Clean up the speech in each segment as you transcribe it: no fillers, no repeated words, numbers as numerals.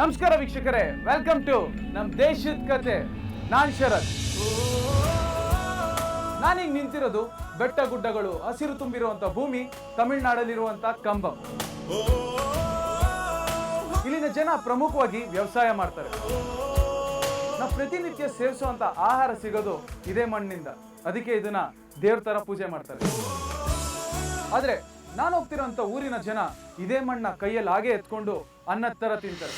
ನಮಸ್ಕಾರ ವೀಕ್ಷಕರೇ, welcome to ನಮ್ಮ ದೇಶದ ಕತೆ. ನಾನ್ ಶರತ್. ನಾನೀಗ ನಿಂತಿರೋದು ಬೆಟ್ಟ ಗುಡ್ಡಗಳು ಹಸಿರು ತುಂಬಿರುವಂತ ಭೂಮಿ, ತಮಿಳುನಾಡಲ್ಲಿರುವಂತ ಕಂಬಂ. ಇಲ್ಲಿನ ಜನ ಪ್ರಮುಖವಾಗಿ ವ್ಯವಸಾಯ ಮಾಡ್ತಾರೆ. ನಾವು ಪ್ರತಿನಿತ್ಯ ಸೇವಿಸುವಂತ ಆಹಾರ ಸಿಗೋದು ಇದೇ ಮಣ್ಣಿನಿಂದ. ಅದಕ್ಕೆ ಇದನ್ನ ದೇವ್ರ ತರ ಪೂಜೆ ಮಾಡ್ತಾರೆ. ಆದ್ರೆ ನಾನು ಹೋಗ್ತಿರೋಂಥ ಊರಿನ ಜನ ಇದೇ ಮಣ್ಣ ಕೈಯಲ್ಲಿ ಹಾಗೆ ಎತ್ಕೊಂಡು ಅನ್ನದ ತರ ತಿಂತಾರೆ.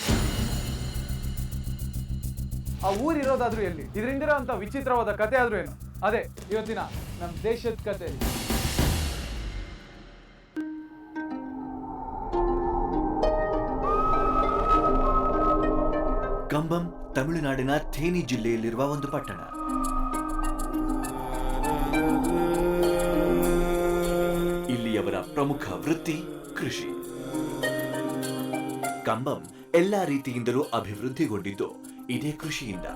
ಆ ಊರಿರೋದಾದ್ರೂ ಎಲ್ಲಿ? ಇದರಿಂದಿರೋಂಥ ವಿಚಿತ್ರವಾದ ಕತೆ ಆದ್ರೂ ಏನು? ಅದೇ ಇವತ್ತಿನ ನಮ್ಮ ದೇಶದ ಕತೆ. ಕಂಬಂ ತಮಿಳುನಾಡಿನ ಥೇನಿ ಜಿಲ್ಲೆಯಲ್ಲಿರುವ ಒಂದು ಪಟ್ಟಣ. ಇಲ್ಲಿಯವರ ಪ್ರಮುಖ ವೃತ್ತಿ ಕೃಷಿ. ಕಂಬಂ ಎಲ್ಲಾ ರೀತಿಯಿಂದಲೂ ಅಭಿವೃದ್ಧಿಗೊಂಡಿದ್ದು ಇದೇ ಕೃಷಿಯಿಂದ.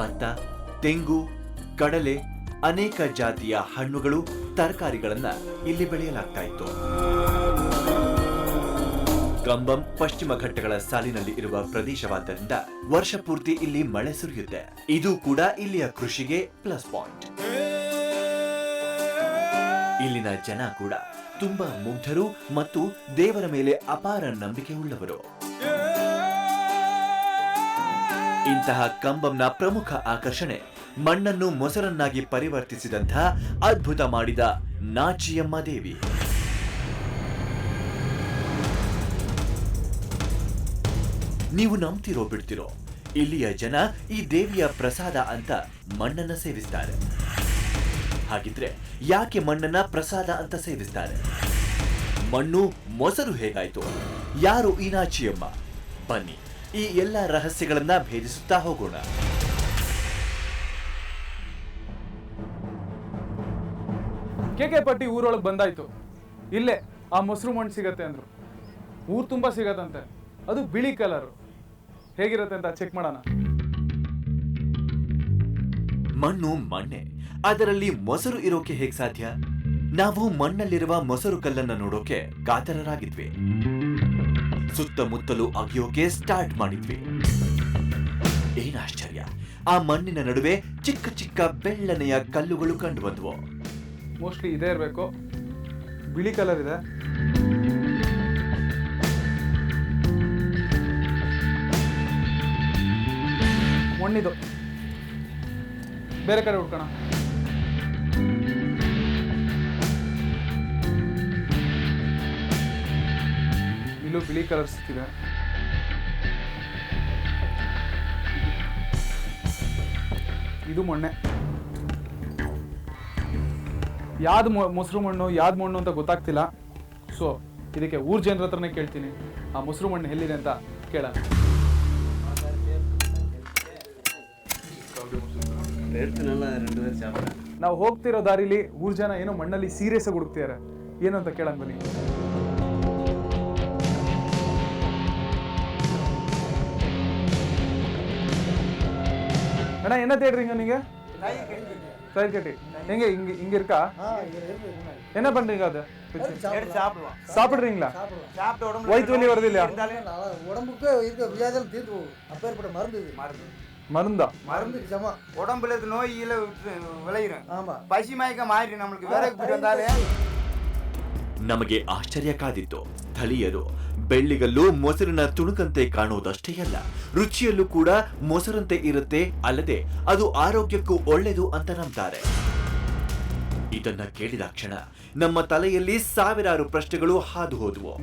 ಭತ್ತ, ತೆಂಗು, ಕಡಲೆ, ಅನೇಕ ಜಾತಿಯ ಹಣ್ಣುಗಳು, ತರಕಾರಿಗಳನ್ನ ಇಲ್ಲಿ ಬೆಳೆಯಲಾಗ್ತಾ ಇತ್ತು. ಕಂಬಂ ಪಶ್ಚಿಮ ಘಟ್ಟಗಳ ಸಾಲಿನಲ್ಲಿ ಇರುವ ಪ್ರದೇಶವಾದ್ದರಿಂದ ವರ್ಷ ಪೂರ್ತಿ ಇಲ್ಲಿ ಮಳೆ ಸುರಿಯುತ್ತೆ. ಇದು ಕೂಡ ಇಲ್ಲಿಯ ಕೃಷಿಗೆ ಪ್ಲಸ್ ಪಾಯಿಂಟ್. ಇಲ್ಲಿನ ಜನ ಕೂಡ ತುಂಬಾ ಮುಗ್ಧರು ಮತ್ತು ದೇವರ ಮೇಲೆ ಅಪಾರ ನಂಬಿಕೆ ಉಳ್ಳವರು. ಇಂತಹ ಕಂಬಂನ ಪ್ರಮುಖ ಆಕರ್ಷಣೆ ಮಣ್ಣನ್ನು ಮೊಸರನ್ನಾಗಿ ಪರಿವರ್ತಿಸಿದಂತಹ ಅದ್ಭುತ ಮಾಡಿದ ನಾಚಿಯಮ್ಮ ದೇವಿ. ನೀವು ನಂಬ್ತಿರೋ ಬಿಡ್ತಿರೋ, ಇಲ್ಲಿಯ ಜನ ಈ ದೇವಿಯ ಪ್ರಸಾದ ಅಂತ ಮಣ್ಣನ್ನ ಸೇವಿಸ್ತಾರೆ. ಹಾಗಿದ್ರೆ ಯಾಕೆ ಮಣ್ಣನ್ನ ಪ್ರಸಾದ ಅಂತ ಸೇವಿಸ್ತಾರೆ? ಮಣ್ಣು ಮೊಸರು ಹೇಗಾಯ್ತು? ಯಾರು ಈ ನಾಚಿಯಮ್ಮ? ಬನ್ನಿ ಈ ಎಲ್ಲ ರಹಸ್ಯಗಳನ್ನ ಭೇದಿಸುತ್ತಾ ಹೋಗೋಣ. ಕೆ ಪಟ್ಟಿ ಊರೊಳಗೆ ಬಂದಾಯ್ತು. ಇಲ್ಲೇ ಆ ಮೊಸರು ಮಣ್ಣು ಸಿಗತ್ತೆ ಅಂದ್ರು. ಊರು ತುಂಬಾ ಸಿಗತ್ತಂತೆ. ಅದು ಬಿಳಿ ಕಲರ್. ಹೇಗಿರುತ್ತೆ ಅಂತ ಚೆಕ್ ಮಾಡೋಣ. ಮಣ್ಣು ಮಣ್ಣೆ, ಅದರಲ್ಲಿ ಮೊಸರು ಇರೋಕೆ ಹೇಗ್ ಸಾಧ್ಯ? ನಾವು ಮಣ್ಣಲ್ಲಿರುವ ಮೊಸರು ಕಲ್ಲನ್ನ ನೋಡೋಕೆ ಕಾತರರಾಗಿದ್ವಿ. ಸುತ್ತಮುತ್ತಲು ಅಗಿಯೋಕೆ ಸ್ಟಾರ್ಟ್ ಮಾಡಿದ್ವಿ. ಏನಾಶ್ಚರ್ಯ, ಆ ಮಣ್ಣಿನ ನಡುವೆ ಚಿಕ್ಕ ಚಿಕ್ಕ ಬೆಳ್ಳನೆಯ ಕಲ್ಲುಗಳು ಕಂಡು ಬಂದ್ವು. ಮೋಸ್ಟ್ಲಿ ಇದೇ ಇರಬೇಕು. ಬಿಳಿ ಕಲರ್ ಇದೆ. ಮಣ್ಣಿದು. ಬೇರೆ ಕಡೆ ಹುಡ್ಕೋಣ. ಇಲ್ಲೂ ಬಿಳಿ ಕಲರ್ ಸಿಕ್ಕಿದೆ. ಇದು ಮೊನ್ನೆ. ಯಾವ್ದು ಮೊಸರು ಮಣ್ಣು ಯಾವ್ದು ಮಣ್ಣು ಅಂತ ಗೊತ್ತಾಗ್ತಿಲ್ಲ. ಸೊ ಇದಕ್ಕೆ ಊರ್ ಜನರ ಹತ್ರನೇ ಕೇಳ್ತೀನಿ, ಆ ಮೊಸರು ಮಣ್ಣು ಎಲ್ಲಿದೆ ಅಂತ ಕೇಳೋಣ. ನಾವು ಹೋಗ್ತಿರೋ ದಾರಿಲಿ ಊರ್ ಜನ ಏನೋ ಮಣ್ಣಲ್ಲಿ ಸೀರಿಯಸ್ ಆಗಿ ಹುಡುಕ್ತಿದ್ದಾರೆ. ಏನು ಅಂತ ಕೇಳಂಗ್ ಬನ್ನಿ. ಅಣ್ಣ என்ன தேடுறீங்க நீங்க? தயிர் கட்டி. எங்க இங்க இருக்கா? என்ன பண்றீங்க? அது சாப்பிடுறீங்களா? வயிற்று வலி வருது இல்லையா? உடம்புக்கு இருக்க வியாதிகள் தீர்த்து போகும். அப்பேற்பட்ட மருந்து இது. மருந்தா? மருந்து சம உடம்புல இருக்க நோயில விளையிடும். ஆமா, பசி மயக்கம் ஆயிரு. நம்மளுக்கு வேற வந்தாலே ನಮಗೆ ಆಶ್ಚರ್ಯ ಕಾದಿತ್ತು. ಸ್ಥಳೀಯರು ಬೆಳ್ಳಿಗಲ್ಲು ಮೊಸರಿನ ತುಣುಕಂತೆ ಕಾಣುವುದಷ್ಟೇ ಅಲ್ಲ, ರುಚಿಯಲ್ಲೂ ಕೂಡ ಮೊಸರಂತೆ ಇರುತ್ತೆ. ಅಲ್ಲದೆ ಅದು ಆರೋಗ್ಯಕ್ಕೂ ಒಳ್ಳೆಯದು ಅಂತ ನಂಬ್ತಾರೆ. ಇದನ್ನ ಕೇಳಿದ ಕ್ಷಣ ನಮ್ಮ ತಲೆಯಲ್ಲಿ ಸಾವಿರಾರು ಪ್ರಶ್ನೆಗಳು ಹಾದು ಹೋದವು.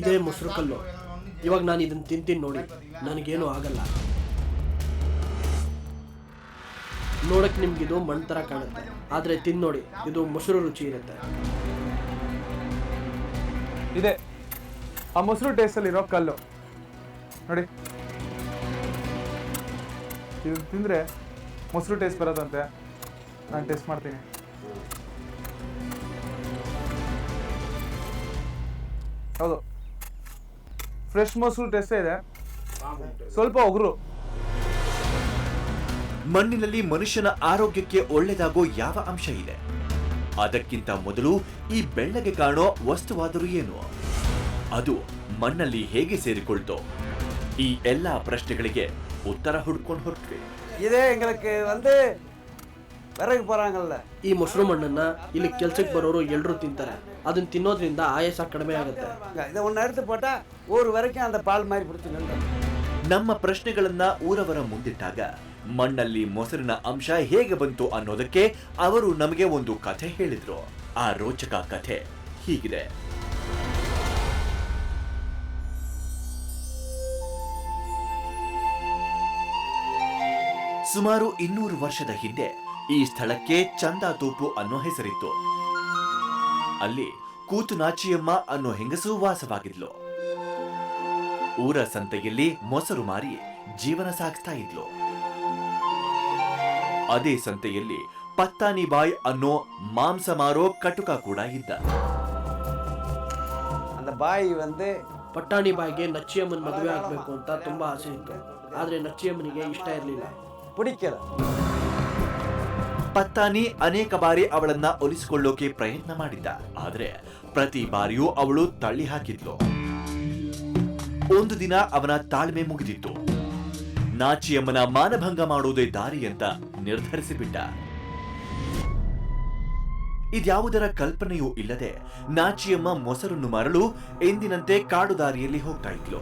ಇದೇ ಮೊಸರು ಕಲ್ಲು. ಇವಾಗ ನಾನು ಇದನ್ನ ತಿಂತೀನಿ ನೋಡಿ, ನನಗೇನು ಆಗಲ್ಲ. ನೋಡಕ್ ನಿಮ್ಗಿದು ಮಣ್ಣು ತರ ಕಾಣುತ್ತೆ, ಆದ್ರೆ ತಿಂದು ನೋಡಿ, ಇದು ಮೊಸರು ರುಚಿ ಇರುತ್ತೆ. ಇದೆ ಆ ಮೊಸರು ಟೇಸ್ಟ್ ಅಲ್ಲಿ ಇರೋ ಕಲ್ಲು ನೋಡಿ. ಇದು ತಿಂದ್ರೆ ಮೊಸರು ಟೇಸ್ಟ್ ಬರೋದಂತೆ. ನಾನು ಟೇಸ್ಟ್ ಮಾಡ್ತೀನಿ. ಹೌದು, ಫ್ರೆಶ್ ಮೊಸರು ಟೇಸ್ಟ್ ಇದೆ. ಸ್ವಲ್ಪ ಒಗರು. ಮಣ್ಣಿನಲ್ಲಿ ಮನುಷ್ಯನ ಆರೋಗ್ಯಕ್ಕೆ ಒಳ್ಳೆಯದಾಗೋ ಯಾವ ಅಂಶ ಇದೆ? ಅದಕ್ಕಿಂತ ಮೊದಲು ಈ ಬೆಳ್ಳಗೆ ಕಾಣೋ ವಸ್ತುವಾದರೂ ಏನು? ಅದು ಮಣ್ಣಲ್ಲಿ ಹೇಗೆ ಸೇರಿಕೊಳ್ತೋ? ಈ ಎಲ್ಲಾ ಪ್ರಶ್ನೆಗಳಿಗೆ ಉತ್ತರ ಹುಡ್ಕೊಂಡು ಹೊರಟ್ವಿ. இதே எங்களுக்கு வந்து விறகு போறாங்கல்ல, ಈ ಮೊಸರು ಮಣ್ಣನ್ನ ಇಲ್ಲಿ ಕೆಲ್ಸಕ್ಕೆ ಬರೋರು ಎಲ್ರೂ ತಿಂತಾರೆ. ಅದನ್ನ ತಿನ್ನೋದ್ರಿಂದ ಆಯಾಸ ಕಡಿಮೆ ಆಗುತ್ತೆ. இதை ஒன்று எடுத்து போட்டா ஒரு வரைக்கும் அந்த பால் மாதிரி பிடிச்சி நின்று. ನಮ್ಮ ಪ್ರಶ್ನೆಗಳನ್ನ ಊರವರ ಮುಂದಿಟ್ಟಾಗ ಮಣ್ಣಲ್ಲಿ ಮೊಸರಿನ ಅಂಶ ಹೇಗೆ ಬಂತು ಅನ್ನೋದಕ್ಕೆ ಅವರು ನಮಗೆ ಒಂದು ಕಥೆ ಹೇಳಿದ್ರು. ಆ ರೋಚಕ ಕಥೆ ಹೀಗಿದೆ. ಸುಮಾರು 200 ವರ್ಷದ ಹಿಂದೆ ಈ ಸ್ಥಳಕ್ಕೆ ಚಂದಾತೋಪು ಅನ್ನೋ ಹೆಸರಿತ್ತು. ಅಲ್ಲಿ ಕೂತುನಾಚಿಯಮ್ಮ ಅನ್ನೋ ಹೆಂಗಸು ವಾಸವಾಗಿದ್ಲು. ಊರ ಸಂತೆಯಲ್ಲಿ ಮೊಸರು ಮಾರಿ ಜೀವನ ಸಾಗಿಸ್ತಾ ಇದ್ಲು. ಅದೇ ಸಂತೆಯಲ್ಲಿ ಪತ್ತಾನಿ ಬಾಯ್ ಅನ್ನೋ ಮಾಂಸ ಮಾರೋ ಕಟುಕ ಕೂಡ ಇದ್ದ. அந்த பாய் வந்து ಪಟ್ಟಾಣಿ ಬಾಯಿಗೆ ನಚ್ಚಿಯಮ್ಮನ ಮದುವೆ ಆಗ್ಬೇಕು ಅಂತ ತುಂಬಾ ಆಸೆ ಇತ್ತು. ಆದ್ರೆ ನಚ್ಚಿಯಮ್ಮನಿಗೆ ಇಷ್ಟ ಇರಲಿಲ್ಲ. பிடிக்கல. ಪತ್ತಾನಿ ಅನೇಕ ಬಾರಿ ಅವಳನ್ನ ಒಲಿಸಿಕೊಳ್ಳೋಕೆ ಪ್ರಯತ್ನ ಮಾಡಿದ್ದ. ಆದ್ರೆ ಪ್ರತಿ ಬಾರಿಯೂ ಅವಳು ತಳ್ಳಿ ಹಾಕಿದ್ಲು. ಒಂದು ದಿನ ಅವನ ತಾಳ್ಮೆ ಮುಗಿದಿತ್ತು. ನಾಚಿಯಮ್ಮನ ಮಾನಭಂಗ ಮಾಡೋದೇ ದಾರಿ ಅಂತ ನಿರ್ಧರಿಸಿಬಿಟ್ಟ. ಇದ್ಯಾವುದರ ಕಲ್ಪನೆಯೂ ಇಲ್ಲದೆ ನಾಚಿಯಮ್ಮ ಮೊಸರನ್ನು ಮಾರಲು ಎಂದಿನಂತೆ ಕಾಡು ದಾರಿಯಲ್ಲಿ ಹೋಗ್ತಾ ಇದ್ಲು.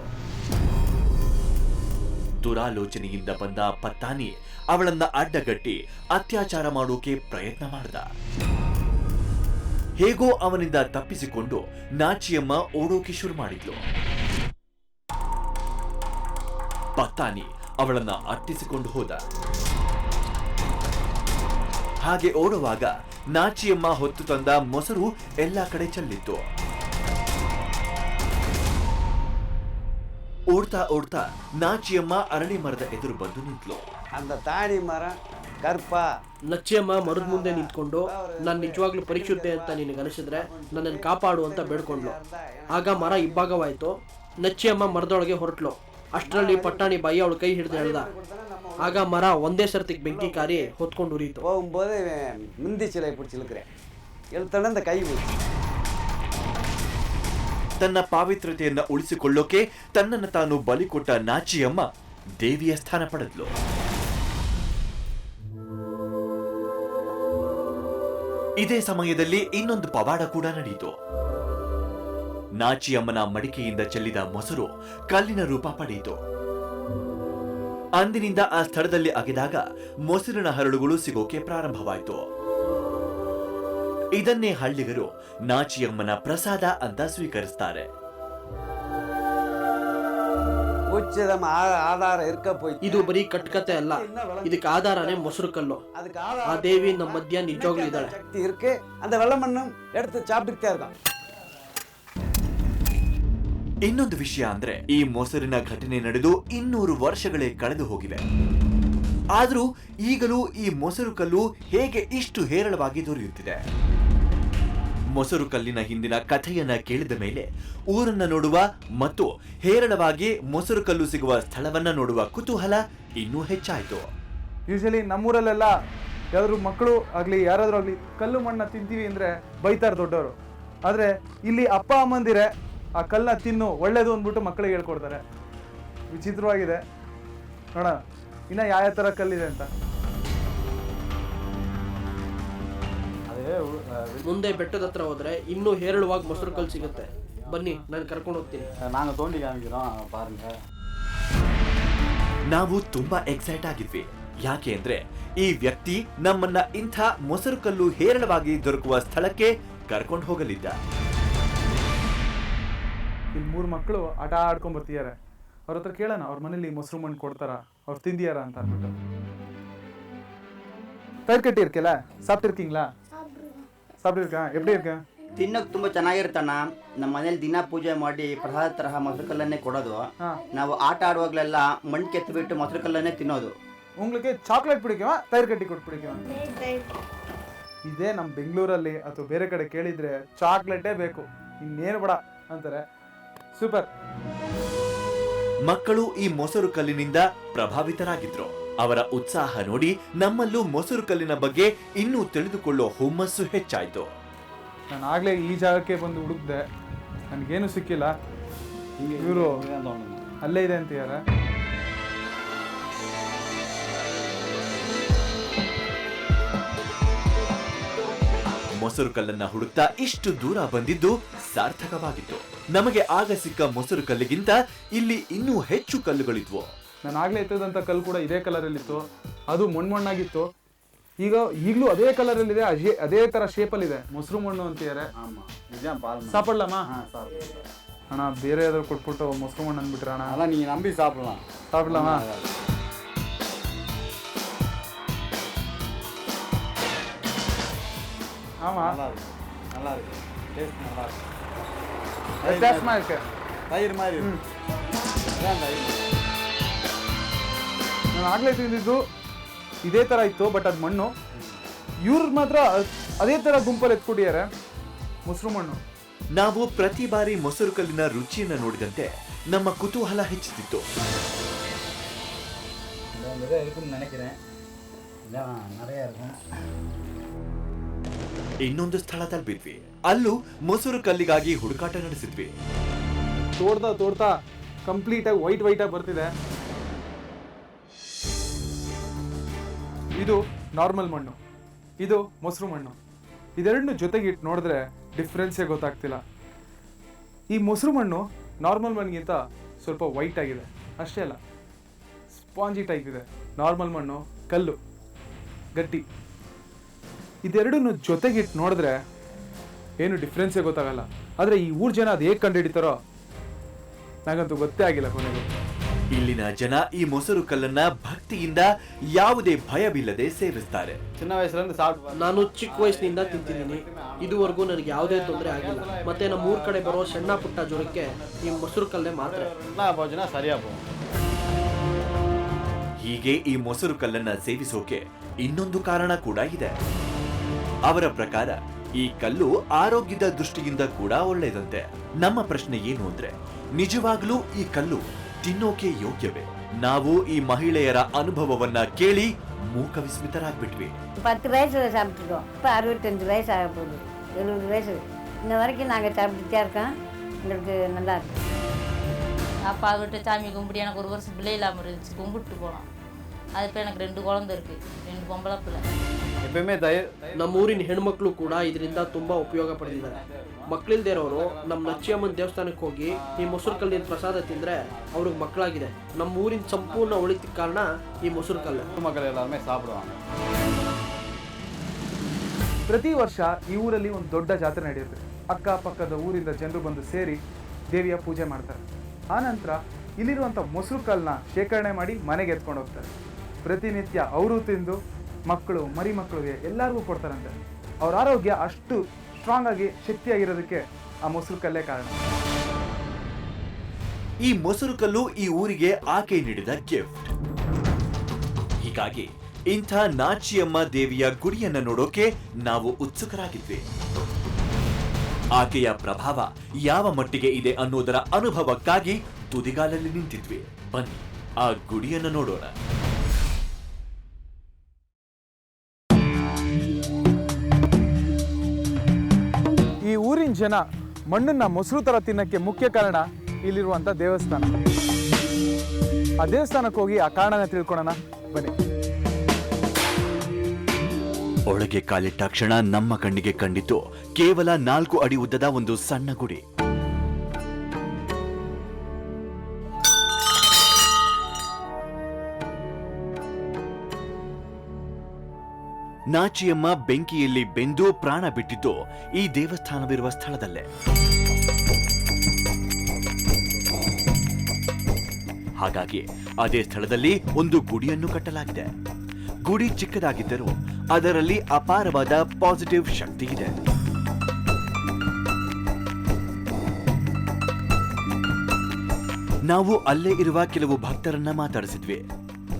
ದುರಾಲೋಚನೆಯಿಂದ ಬಂದ ಪತ್ತಾನಿ ಅವಳನ್ನ ಅಡ್ಡಗಟ್ಟಿ ಅತ್ಯಾಚಾರ ಮಾಡೋಕೆ ಪ್ರಯತ್ನ ಮಾಡ್ದ. ಹೇಗೋ ಅವನಿಂದ ತಪ್ಪಿಸಿಕೊಂಡು ನಾಚಿಯಮ್ಮ ಓಡೋಕೆ ಶುರು ಮಾಡಿದ್ಲು. ಪತ್ತಾನಿ ಅವಳನ್ನ ಅಟ್ಟಿಸಿಕೊಂಡು ಹೋದ. ಹಾಗೆ ಓಡುವಾಗ ನಾಚಿಯಮ್ಮ ಹೊತ್ತು ತಂದ ಮೊಸರು ಎಲ್ಲಾ ಕಡೆ ಚೆಲ್ಲಿತ್ತು. ಓಡ್ತಾ ಓಡ್ತಾ ನಾಚಿಯಮ್ಮ ಅರಳಿ ಮರದ ಎದುರು ಬಂದು ನಿಂತ್ಲು. அந்த தாடி மரம் கற்பா. ನಚ್ಚಿಯಮ್ಮ ಮರದ ಮುಂದೆ ನಿಂತ್ಕೊಂಡು ನಾನು ನಿಜವಾಗ್ಲೂ ಪರಿಶುದ್ಧೆ ಅಂತ ನಿನಗನಿಸಿದ್ರೆ ನನ್ನನ್ನು ಕಾಪಾಡು ಅಂತ ಬೇಡ್ಕೊಂಡ್ಲು. ಆಗ ಮರ ಇಬ್ಬಾಗವಾಯ್ತು. ನಚ್ಚಿಯಮ್ಮ ಮರದೊಳಗೆ ಹೊರಟ್ಲು. ಅಷ್ಟರಲ್ಲಿ ಪಟ್ಟಾಣಿ ಬಾಯಿ ಅವಳ ಕೈ ಹಿಡಿದು ಎಳ್ದ. ಆಗ ಮರ ಒಂದೇ ಸರ್ತಿಗೆ ಬೆಂಕಿ ಕಾರಿ ಹೊತ್ಕೊಂಡು ಉರಿಯಿತು. போகும்போது முந்தி சிலை பிடிச்சி இழுக்கிறேன், இழுத்தோட அந்த கை போச்சு. ತನ್ನ ಪಾವಿತ್ರತೆಯನ್ನ ಉಳಿಸಿಕೊಳ್ಳೋಕೆ ತನ್ನನ್ನು ತಾನು ಬಲಿ ಕೊಟ್ಟ ನಾಚಿಯಮ್ಮ ದೇವಿಯ ಸ್ಥಾನ ಪಡೆದ್ಲು. ಇದೇ ಸಮಯದಲ್ಲಿ ಇನ್ನೊಂದು ಪವಾಡ ಕೂಡ ನಡೆಯಿತು. ನಾಚಿಯಮ್ಮನ ಮಡಿಕೆಯಿಂದ ಚೆಲ್ಲಿದ ಮೊಸರು ಕಲ್ಲಿನ ರೂಪ ಪಡೆಯಿತು. ಅಂದಿನಿಂದ ಆ ಸ್ಥಳದಲ್ಲಿ ಅಗೆದಾಗ ಮೊಸರಿನ ಹರಳುಗಳು ಸಿಗೋಕೆ ಪ್ರಾರಂಭವಾಯಿತು. ಇದನ್ನೇ ಹಳ್ಳಿಗರು ನಾಚಿಯಮ್ಮನ ಪ್ರಸಾದ ಅಂತ ಸ್ವೀಕರಿಸ್ತಾರೆ. உச்சிதம் ஆதாரம் இருக்க போய் ಇದು ಬರೀ ಕಟ್ಕತೆ ಅಲ್ಲ, ಇದಕ್ಕೆ ಆಧಾರನೇ ಮೊಸರು ಕಲ್ಲು. அதுக்கு ಆ ದೇವಿ ನಮ್ಮ ಮಧ್ಯ ನಿಜವಾಗ್ಲೂ ಇದ್ದಾಳೆ. சக்தி இருக்கு. அந்த வெள்ளை மண்ணும் எடுத்து சாப்பிட்டுட்டே இருக்கான். ಇನ್ನೊಂದು ವಿಷಯ ಅಂದ್ರೆ ಈ ಮೊಸರಿನ ಘಟನೆ ನಡೆದು 200 ವರ್ಷಗಳೇ ಕಳೆದು ಹೋಗಿವೆ. ಆದ್ರೂ ಈಗಲೂ ಈ ಮೊಸರು ಕಲ್ಲು ಹೇಗೆ ಇಷ್ಟು ಹೇರಳವಾಗಿ ದೊರೆಯುತ್ತಿದೆ? ಮೊಸರು ಕಲ್ಲಿನ ಹಿಂದಿನ ಕಥೆಯನ್ನ ಕೇಳಿದ ಮೇಲೆ ಊರನ್ನ ನೋಡುವ ಮತ್ತು ಹೇರಳವಾಗಿ ಮೊಸರು ಕಲ್ಲು ಸಿಗುವ ಸ್ಥಳವನ್ನ ನೋಡುವ ಕುತೂಹಲ ಇನ್ನೂ ಹೆಚ್ಚಾಯಿತು. ಯೂಶಲಿ ನಮ್ಮೂರಲ್ಲೆಲ್ಲ ಯಾವ್ದಾದ್ರು ಮಕ್ಕಳು ಆಗಲಿ ಯಾರಾದ್ರೂ ಆಗಲಿ ಕಲ್ಲು ಮಣ್ಣ ತಿಂತೀವಿ ಅಂದರೆ ಬೈತಾರೆ ದೊಡ್ಡವರು. ಆದರೆ ಇಲ್ಲಿ ಅಪ್ಪ ಅಮ್ಮಂದಿರೆ ಆ ಕಲ್ಲನ್ನ ತಿನ್ನು ಒಳ್ಳೇದು ಅಂದ್ಬಿಟ್ಟು ಮಕ್ಕಳಿಗೆ ಹೇಳ್ಕೊಡ್ತಾರೆ. ವಿಚಿತ್ರವಾಗಿದೆ ನೋಡ ಇನ್ನು ಯಾವ ಥರ ಕಲ್ಲಿದೆ ಅಂತ. ಮುಂದೆ ಬೆಟ್ಟದ ಹತ್ರ ಹೋದ್ರೆ ಇನ್ನೂ ಹೇರಳವಾಗಿ ಮೊಸರು ಕಲ್ಲು ಸಿಗುತ್ತೆ. ಬನ್ನಿ, ನಾನು ಕರ್ಕೊಂಡು ಹೋಗ್ತೀನಿ. நாங்கள் தோண்டி காமிக்கிறோம் பாருங்க. ನಾವು ತುಂಬಾ ಎಕ್ಸೈಟ್ ಆಗಿದ್ವಿ. ಯಾಕೆ ಅಂದ್ರೆ ಈ ವ್ಯಕ್ತಿ ನಮ್ಮನ್ನ ಇಂಥ ಮೊಸರು ಕಲ್ಲು ಹೇರಳವಾಗಿ ದೊರಕುವ ಸ್ಥಳಕ್ಕೆ ಕರ್ಕೊಂಡು ಹೋಗಲಿದ್ದ. ಇಲ್ಲಿ 3 ಮಕ್ಕಳು ಆಟ ಆಡ್ಕೊಂಡ್ ಬರ್ತಿದ್ದಾರೆ. ಅವ್ರ ಹತ್ರ ಕೇಳೋಣ, ಅವ್ರ ಮನೇಲಿ ಮೊಸರು ಮಣ್ಣು ಕೊಡ್ತಾರ, ಅವ್ರು ತಿಂದಿಯಾರ ಅಂತ ಅಂದ್ಬಿಟ್ಟು. தயிர் கட்டி இருக்கல, சாப்பிட்டிருக்கீங்களா? சாப்பிட்டிருக்கேன். எப்படி இருக்கு? ತಿನ್ನೋಕೆ ತುಂಬ ಚೆನ್ನಾಗಿರ್ತಣ್ಣ. ನಮ್ಮ ಮನೇಲಿ ದಿನ ಪೂಜೆ ಮಾಡಿ ಪ್ರಸಾದ ತರಹ ಮೊಸರು ಕಲ್ಲನ್ನೇ ಕೊಡೋದು. ನಾವು ಆಟ ಆಡುವಾಗಲೆಲ್ಲ ಮಣ್ಣು ಕೆತ್ತಿಬಿಟ್ಟು ಮೊಸರು ಕಲ್ಲನ್ನೇ ತಿನ್ನೋದು. உங்களுக்கு ಚಾಕ್ಲೇಟ್ பிடிக்குமா தயிர் கட்டி ಕೊಟ್ಟು பிடிக்குமா? ಇದೇ ನಮ್ಮ ಬೆಂಗಳೂರಲ್ಲಿ ಅಥವಾ ಬೇರೆ ಕಡೆ ಕೇಳಿದ್ರೆ ಚಾಕ್ಲೇಟೇ ಬೇಕು, ಇನ್ನೇನು ಬೇಡ ಅಂತಾರೆ. ಸೂಪರ್. ಮಕ್ಕಳು ಈ ಮೊಸರು ಕಲ್ಲಿನಿಂದ ಪ್ರಭಾವಿತರಾಗಿದ್ರು. ಅವರ ಉತ್ಸಾಹ ನೋಡಿ ನಮ್ಮಲ್ಲೂ ಮೊಸರು ಕಲ್ಲಿನ ಬಗ್ಗೆ ಇನ್ನೂ ತಿಳಿದುಕೊಳ್ಳೋ ಹುಮ್ಮಸ್ಸು ಹೆಚ್ಚಾಯ್ತು. ನಾನು ಆಗ್ಲೇ ಈ ಜಾಗಕ್ಕೆ ಬಂದು ಹುಡುಕ್ದೆ, ನನಗೇನು ಸಿಕ್ಕಿಲ್ಲ. ಇವರು ಅಂತ ಉಂಟು. ಅಲ್ಲೇ ಇದೆ ಅಂತೀಯಾರ? ಮೊಸರು ಕಲ್ಲನ್ನ ಹುಡುಕ್ತಾ ಇಷ್ಟು ದೂರ ಬಂದಿದ್ದು ಸಾರ್ಥಕವಾಗಿತ್ತು. ನಮಗೆ ಆಗ ಸಿಕ್ಕ ಮೊಸರು ಕಲ್ಲಿಗಿಂತ ಇಲ್ಲಿ ಇನ್ನೂ ಹೆಚ್ಚು ಕಲ್ಲುಗಳಿದ್ವು. ನಾನು ಆಗ್ಲೇ ಎತ್ತದಂತ ಕಲ್ಲು ಕೂಡ ಇದೇ ಕಲರಲ್ಲಿತ್ತು, ಅದು ಮಣ್ಣಾಗಿತ್ತು. ಈಗಲೂ ಅದೇ ಕಲರಲ್ಲಿದೆ, ಅದೇ ತರ ಶೇಪಲ್ಲಿದೆ. ಮೊಸರು ಮಣ್ಣು ಅಂತೀಯಾರೆ. ஆமா இதுதான் பால் மண். ಸಾಪಡ್ಲಮ್ಮ சாப்பிடலாம். ಅಣ್ಣ, ಬೇರೆ ಯಾವ್ದಾದ್ರು ಕೊಟ್ಬಿಟ್ಟು ಮೊಸರು ಮಣ್ಣು ಅಂದ್ಬಿಟ್ರೆ ಅಣ್ಣ. அதான் நீங்க நம்பி சாப்பிடலாம். ಸಾಪಡ್ಲಮ್ಮ. ஆமா நல்லா இருக்கு, நல்லா இருக்கு, டேஸ்ட் நல்லா இருக்கு. வித்தியாசமா இருக்கு. தயிர் மாதிரி இருக்கு. அதான் தயிர். ನಾನು ಆಗ್ಲೇ ತಿಂದಿದ್ದು ಇದೇ ತರ ಇತ್ತು, ಬಟ್ ಅದು ಮಣ್ಣು. ಇವ್ರ ಮಾತ್ರ ಅದೇ ತರ ಗುಂಪಲ್ಲಿ ಎತ್ಕೊಟ್ಟಿದ್ದಾರೆ ಮೊಸರು ಮಣ್ಣು. ನಾವು ಪ್ರತಿ ಬಾರಿ ಮೊಸರು ಕಲ್ಲಿನ ರುಚಿಯನ್ನ ನೋಡಿದಂತೆ ನಮ್ಮ ಕುತೂಹಲ ಹೆಚ್ಚುತ್ತಿತ್ತು. இந்த இருக்குன்னு நினைக்கிறேன். இதான் நிறைய இருக்கும். ಇನ್ನೊಂದು ಸ್ಥಳ ತಲುಪಿದ್ವಿ. ಅಲ್ಲೂ ಮೊಸರು ಕಲ್ಲಿಗಾಗಿ ಹುಡುಕಾಟ ನಡೆಸಿದ್ವಿ. ತೋಡ್ತಾ ಕಂಪ್ಲೀಟ್ ಆಗಿ ವೈಟ್ ಆಗಿ ಬರ್ತಿದೆ. ಇದು ನಾರ್ಮಲ್ ಮಣ್ಣು, ಇದು ಮೊಸರು ಮಣ್ಣು. ಇದೆರಡನ್ನೂ ಜೊತೆಗೆ ಇಟ್ಟು ನೋಡಿದ್ರೆ ಡಿಫ್ರೆನ್ಸೇ ಗೊತ್ತಾಗ್ತಿಲ್ಲ. ಈ ಮೊಸರು ಮಣ್ಣು ನಾರ್ಮಲ್ ಮಣ್ಣಿಗಿಂತ ಸ್ವಲ್ಪ ವೈಟ್ ಆಗಿದೆ, ಅಷ್ಟೇ ಅಲ್ಲ ಸ್ಪಾಂಜಿ ಟೈಪ್ ಇದೆ. ನಾರ್ಮಲ್ ಮಣ್ಣು ಕಲ್ಲು ಗಟ್ಟಿ. ಇದೆರಡನ್ನು ಜೊತೆಗಿಟ್ಟು ನೋಡಿದ್ರೆ ಏನು ಡಿಫ್ರೆನ್ಸೇ ಗೊತ್ತಾಗಲ್ಲ. ಆದರೆ ಈ ಊರ್ ಜನ ಅದು ಹೇಗೆ ಕಂಡುಹಿಡಿತಾರೋ ನನಗಂತೂ ಗೊತ್ತೇ ಆಗಿಲ್ಲ ಕೊನೆಗೆ. ಇಲ್ಲಿನ ಜನ ಈ ಮೊಸರು ಕಲ್ಲನ್ನ ಭಕ್ತಿಯಿಂದ ಯಾವುದೇ ಭಯವಿಲ್ಲದೆ ಸೇವಿಸ್ತಾರೆ. சின்ன வயசுல இருந்து சாப்பிட்டு ನಾನು ಚಿಕ್ಕ ವಯಸ್ಸಿನಿಂದ ತಿಂತಿದ್ದೀನಿ. ಇದುವರೆಗೂ ನನಗೆ ಯಾವುದೇ ತೊಂದರೆ ಆಗಿಲ್ಲ. ಮತ್ತೆ ನಮ್ಮ ಊರ್ ಕಡೆ ಬರೋ ಸಣ್ಣ ಪುಟ್ಟ ಜ್ವರಕ್ಕೆ ಈ ಮೊಸರು ಕಲ್ಲೇ ಮಾತ್ರ. நல்லா போச்சுன்னா சரியா போகும். ಹೀಗೆ ಈ ಮೊಸರು ಕಲ್ಲನ್ನ ಸೇವಿಸೋಕೆ ಇನ್ನೊಂದು ಕಾರಣ ಕೂಡ ಇದೆ. ಅವರ ಪ್ರಕಾರ ಈ ಕಲ್ಲು ಆರೋಗ್ಯದ ದೃಷ್ಟಿಯಿಂದ ಕೂಡ ಒಳ್ಳೆಯದಂತೆ. ನಮ್ಮ ಪ್ರಶ್ನೆ ಏನು ಅಂದ್ರೆ, ನಿಜವಾಗ್ಲೂ ಈ ಕಲ್ಲು ತಿನ್ನೋಕೆ ಯೋಗ್ಯವೇ? ನಾವು ಈ ಮಹಿಳೆಯರ ಅನುಭವವನ್ನ ಕೇಳಿ ಮೂಕ ವಿಸ್ಮಿತರಾಗ್ಬಿಟ್ವಿ. 10 வயசுல சாப்பிட்டுட்டோம். இப்போ 65 வயசு ஆக போகுது, 70 வயசு. இன்ன வரைக்கும் நாங்கள் சாப்பிட்டுட்டே இருக்கோம். எங்களுக்கு நல்லா இருக்கு. அப்பா கிட்ட சாமி கும்பிட்டு எனக்கு 1 வருஷம் பிள்ளை இல்லாமல் இருந்துச்சு, கும்பிட்டு போனோம். அது இப்போ எனக்கு 2 குழந்தை இருக்குது, 2 பொம்பளை பிள்ளை. எப்பயுமே தயிர் ನಮ್ಮ ಊರಿನ ಹೆಣ್ಮಕ್ಳು ಕೂಡ ಇದರಿಂದ ತುಂಬಾ ಉಪಯೋಗ ಪಡೆದಿದ್ದಾರೆ. ಮಕ್ಕಳಿಲ್ದೇ ಇರೋರು ನಮ್ಮ ನಚ್ಚಿಯಮ್ಮನ ದೇವಸ್ಥಾನಕ್ಕೆ ಹೋಗಿ ಈ ಮೊಸರು ಕಲ್ಲಿನ ಪ್ರಸಾದ ತಿಂದ್ರೆ ಅವ್ರಿಗೆ ಮಕ್ಕಳಾಗಿದೆ. ನಮ್ಮ ಊರಿನ ಸಂಪೂರ್ಣ ಒಳಿತಿಗೆ ಕಾರಣ ಈ ಮೊಸರು ಕಲ್ಲು. மக்கள் எல்லாருமே சாப்பிடுவாங்க. ಪ್ರತಿ ವರ್ಷ ಈ ಊರಲ್ಲಿ ಒಂದು ದೊಡ್ಡ ಜಾತ್ರೆ ನಡೆಯುತ್ತೆ. ಅಕ್ಕಪಕ್ಕದ ಊರಿಂದ ಜನರು ಬಂದು ಸೇರಿ ದೇವಿಯ ಪೂಜೆ ಮಾಡ್ತಾರೆ. ಆನಂತರ ಇಲ್ಲಿರುವಂಥ ಮೊಸರು ಕಲ್ಲನ್ನ ಶೇಖರಣೆ ಮಾಡಿ ಮನೆಗೆ ಎತ್ಕೊಂಡು ಹೋಗ್ತಾರೆ. ಪ್ರತಿನಿತ್ಯ ಅವರು ತಿಂದು ಮಕ್ಕಳು ಮರಿ ಮಕ್ಕಳಿಗೆ ಎಲ್ಲರಿಗೂ ಕೊಡ್ತಾರಂತೆ. ಅವ್ರ ಆರೋಗ್ಯ ಅಷ್ಟು ಸ್ಟ್ರಾಂಗ್ ಆಗಿ ಶಕ್ತಿಯಾಗಿರೋದಕ್ಕೆ ಆ ಮೊಸರು ಕಲ್ಲೇ ಕಾರಣ. ಈ ಮೊಸರು ಕಲ್ಲು ಈ ಊರಿಗೆ ಆಕೆ ನೀಡಿದ ಗಿಫ್ಟ್. ಹೀಗಾಗಿ ಇಂಥ ನಾಚಿಯಮ್ಮ ದೇವಿಯ ಗುಡಿಯನ್ನ ನೋಡೋಕೆ ನಾವು ಉತ್ಸುಕರಾಗಿದ್ವಿ. ಆಕೆಯ ಪ್ರಭಾವ ಯಾವ ಮಟ್ಟಿಗೆ ಇದೆ ಅನ್ನೋದರ ಅನುಭವಕ್ಕಾಗಿ ತುದಿಗಾಲಲ್ಲಿ ನಿಂತಿದ್ವಿ. ಬನ್ನಿ ಆ ಗುಡಿಯನ್ನ ನೋಡೋಣ. ಈ ಊರಿನ ಜನ ಮಣ್ಣನ್ನ ಮೊಸರು ತರ ತಿನ್ನಕ್ಕೆ ಮುಖ್ಯ ಕಾರಣ ಇಲ್ಲಿರುವಂಥ ದೇವಸ್ಥಾನ. ಆ ದೇವಸ್ಥಾನಕ್ಕೆ ಹೋಗಿ ಆ ಕಾರಣನ ತಿಳ್ಕೊಳ್ಳೋಣ ಬನ್ನಿ. ಒಳಗೆ ಕಾಲಿಟ್ಟ ಕ್ಷಣ ನಮ್ಮ ಕಣ್ಣಿಗೆ ಕಂಡಿತು ಕೇವಲ 4 ಅಡಿ ಉದ್ದದ ಒಂದು ಸಣ್ಣ ಗುಡಿ. ನಾಚಿಯಮ್ಮ ಬೆಂಕಿಯಲ್ಲಿ ಬೆಂದು ಪ್ರಾಣ ಬಿಟ್ಟಿದ್ದು ಈ ದೇವಸ್ಥಾನವಿರುವ ಸ್ಥಳದಲ್ಲೇ. ಹಾಗಾಗಿ ಅದೇ ಸ್ಥಳದಲ್ಲಿ ಒಂದು ಗುಡಿಯನ್ನು ಕಟ್ಟಲಾಗಿದೆ. ಗುಡಿ ಚಿಕ್ಕದಾಗಿದ್ದರೂ ಅದರಲ್ಲಿ ಅಪಾರವಾದ ಪಾಸಿಟಿವ್ ಶಕ್ತಿ ಇದೆ. ನಾವು ಅಲ್ಲೇ ಇರುವ ಕೆಲವು ಭಕ್ತರನ್ನ ಮಾತಾಡಿಸಿದ್ವಿ.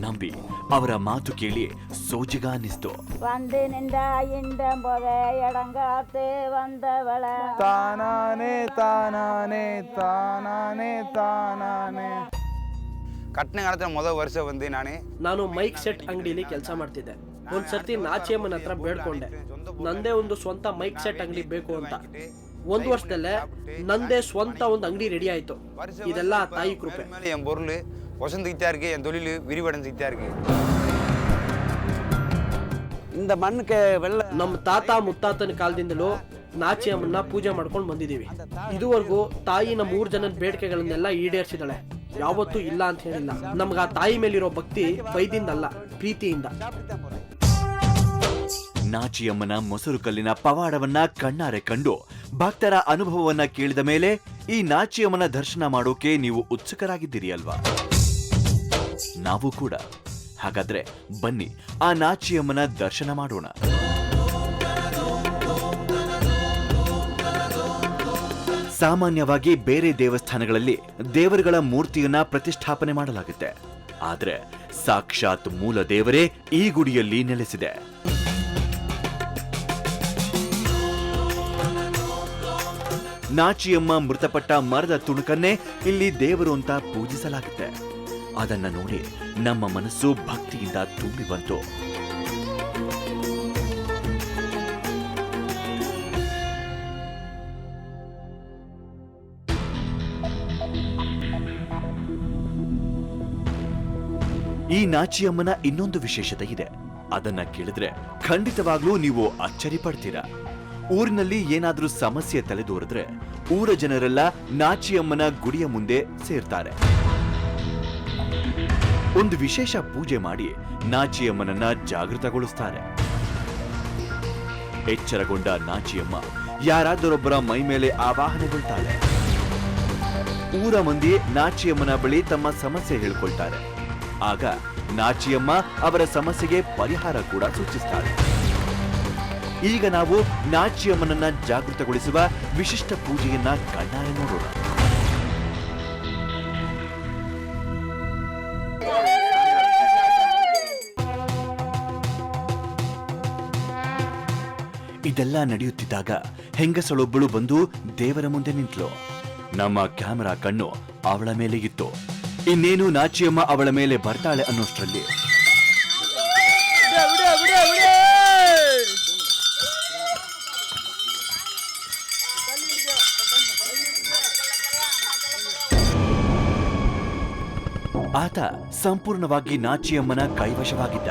ನಂಬಿ ಅವರ ಮಾತು ಕೇಳಿ ಸೋಜಿಗ ಅನ್ನಿಸ್ತು. வந்து நின்றா இண்டம் போத இடங்காத்து வந்தவள ತಾನಾನೆ ತಾನಾನೆ ತಾನಾನೆ ತಾನಾನೆ. ಕಟ್ಟಣ ಕಾಲದ ಮೊದಲ ವರ್ಷ ಬಂದು ನಾನು ಮೈಕ್ ಸೆಟ್ ಅಂಗಡಿಲಿ ಕೆಲಸ ಮಾಡ್ತಿದ್ದೆ. ಒಂದ್ಸರ್ತಿ ನಾಚಿಯಮ್ಮನ ಹತ್ರ ಬೇಡ್ಕೊಂಡೆ, ನಂದೇ ಒಂದು ಸ್ವಂತ ಮೈಕ್ ಸೆಟ್ ಅಂಗಡಿ ಬೇಕು ಅಂತ. ಒಂದು ವರ್ಷದಲ್ಲೇ ನಂದೇ ಸ್ವಂತ ಒಂದು ಅಂಗಡಿ ರೆಡಿ ಆಯ್ತು. ಇದೆಲ್ಲ ತಾಯಿ ಕೃಪೆ. என் பொருள் வசந்துக்கிட்டே இருக்கு, என் தொழில் விரிவடைஞ்சுக்கிட்டே இருக்கு. இந்த மண்ணுக்கு வெள்ள ನಮ್ಮ ತಾತ ಮುತ್ತಾತನ ಕಾಲದಿಂದಲೂ ನಾಚಿಯಮ್ಮನ್ನ ಪೂಜೆ ಮಾಡ್ಕೊಂಡು ಬಂದಿದೀವಿ. ಇದುವರೆಗೂ ತಾಯಿ ನಮ್ಮ 3 ಜನದ ಬೇಡಿಕೆಗಳನ್ನೆಲ್ಲ ಈಡೇರಿಸಿದಾಳೆ. ಯಾವತ್ತೂ ಇಲ್ಲ ಅಂತ ಹೇಳಿಲ್ಲ. ನಮ್ಗ ಆ ತಾಯಿ ಮೇಲಿರೋ ಭಕ್ತಿ ಬೈದಿಂದಲ್ಲ, ಪ್ರೀತಿಯಿಂದ. ನಾಚಿಯಮ್ಮನ ಮೊಸರು ಕಲ್ಲಿನ ಪವಾಡವನ್ನ ಕಣ್ಣಾರೆ ಕಂಡು ಭಕ್ತರ ಅನುಭವವನ್ನ ಕೇಳಿದ ಮೇಲೆ ಈ ನಾಚಿಯಮ್ಮನ ದರ್ಶನ ಮಾಡೋಕೆ ನೀವು ಉತ್ಸುಕರಾಗಿದ್ದೀರಿ ಅಲ್ವಾ? ನಾವು ಕೂಡ. ಹಾಗಾದ್ರೆ ಬನ್ನಿ ಆ ನಾಚಿಯಮ್ಮನ ದರ್ಶನ ಮಾಡೋಣ. ಸಾಮಾನ್ಯವಾಗಿ ಬೇರೆ ದೇವಸ್ಥಾನಗಳಲ್ಲಿ ದೇವರುಗಳ ಮೂರ್ತಿಯನ್ನ ಪ್ರತಿಷ್ಠಾಪನೆ ಮಾಡಲಾಗುತ್ತೆ. ಆದ್ರೆ ಸಾಕ್ಷಾತ್ ಮೂಲ ದೇವರೇ ಈ ಗುಡಿಯಲ್ಲಿ ನೆಲೆಸಿದೆ. ನಾಚಿಯಮ್ಮ ಮೃತಪಟ್ಟ ಮರದ ತುಣುಕನ್ನೇ ಇಲ್ಲಿ ದೇವರು ಅಂತ ಪೂಜಿಸಲಾಗುತ್ತೆ. ಅದನ್ನ ನೋಡಿ ನಮ್ಮ ಮನಸ್ಸು ಭಕ್ತಿಯಿಂದ ತುಂಬಿ ಬಂತು. ಈ ನಾಚಿಯಮ್ಮನ ಇನ್ನೊಂದು ವಿಶೇಷತೆ ಇದೆ. ಅದನ್ನ ಕೇಳಿದ್ರೆ ಖಂಡಿತವಾಗ್ಲೂ ನೀವು ಅಚ್ಚರಿ ಪಡ್ತೀರಾ. ಊರಿನಲ್ಲಿ ಏನಾದ್ರೂ ಸಮಸ್ಯೆ ತಲೆದೋರಿದ್ರೆ ಊರ ಜನರೆಲ್ಲ ನಾಚಿಯಮ್ಮನ ಗುಡಿಯ ಮುಂದೆ ಸೇರ್ತಾರೆ. ಒಂದು ವಿಶೇಷ ಪೂಜೆ ಮಾಡಿ ನಾಚಿಯಮ್ಮನನ್ನ ಜಾಗೃತಗೊಳಿಸ್ತಾರೆ. ಎಚ್ಚರಗೊಂಡ ನಾಚಿಯಮ್ಮ ಯಾರಾದರೊಬ್ಬರ ಮೈ ಮೇಲೆ ಆವಾಹನೆಗೊಳ್ತಾಳೆ. ಊರ ಮಂದಿ ನಾಚಿಯಮ್ಮನ ಬಳಿ ತಮ್ಮ ಸಮಸ್ಯೆ ಹೇಳ್ಕೊಳ್ತಾರೆ. ಆಗ ನಾಚಿಯಮ್ಮ ಅವರ ಸಮಸ್ಯೆಗೆ ಪರಿಹಾರ ಕೂಡ ಸೂಚಿಸ್ತಾಳೆ. ಈಗ ನಾವು ನಾಚಿಯಮ್ಮನನ್ನ ಜಾಗೃತಗೊಳಿಸುವ ವಿಶಿಷ್ಟ ಪೂಜೆಯನ್ನ ಕಣ್ಣಾರೆ ನೋಡೋಣ. ಇದೆಲ್ಲ ನಡೆಯುತ್ತಿದ್ದಾಗ ಹೆಂಗಸಳೊಬ್ಬಳು ಬಂದು ದೇವರ ಮುಂದೆ ನಿಂತಳು. ನಮ್ಮ ಕ್ಯಾಮೆರಾ ಕಣ್ಣು ಅವಳ ಮೇಲೆ ಇತ್ತು. ಇನ್ನೇನು ನಾಚಿಯಮ್ಮ ಅವಳ ಮೇಲೆ ಬರ್ತಾಳೆ ಅನ್ನೋಷ್ಟರಲ್ಲಿ ಆತ ಸಂಪೂರ್ಣವಾಗಿ ನಾಚಿಯಮ್ಮನ ಕೈವಶವಾಗಿದ್ದ.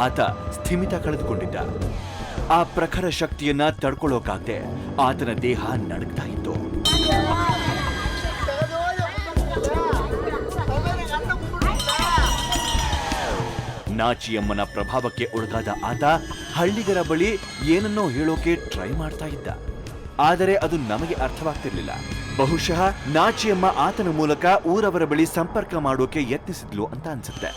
ಆತ ಸ್ಥಿಮಿತ ಕಳೆದುಕೊಂಡಿದ್ದ. ಆ ಪ್ರಖರ ಶಕ್ತಿಯನ್ನ ತಡ್ಕೊಳ್ಳೋಕಾಗದೆ ಆತನ ದೇಹ ನಡುಗ್ತಾ ಇತ್ತು. ನಾಚಿಯಮ್ಮನ ಪ್ರಭಾವಕ್ಕೆ ಒಳಗಾದ ಆತ ಹಳ್ಳಿಗರ ಬಳಿ ಏನನ್ನೋ ಹೇಳೋಕೆ ಟ್ರೈ ಮಾಡ್ತಾ ಇದ್ದ. ಆದರೆ ಅದು ನಮಗೆ ಅರ್ಥವಾಗ್ತಿರ್ಲಿಲ್ಲ. ಬಹುಶಃ ನಾಚಿಯಮ್ಮ ಆತನ ಮೂಲಕ ಊರವರ ಬಳಿ ಸಂಪರ್ಕ ಮಾಡೋಕೆ ಯತ್ನಿಸಿದ್ಲು ಅಂತ ಅನ್ಸುತ್ತೆ.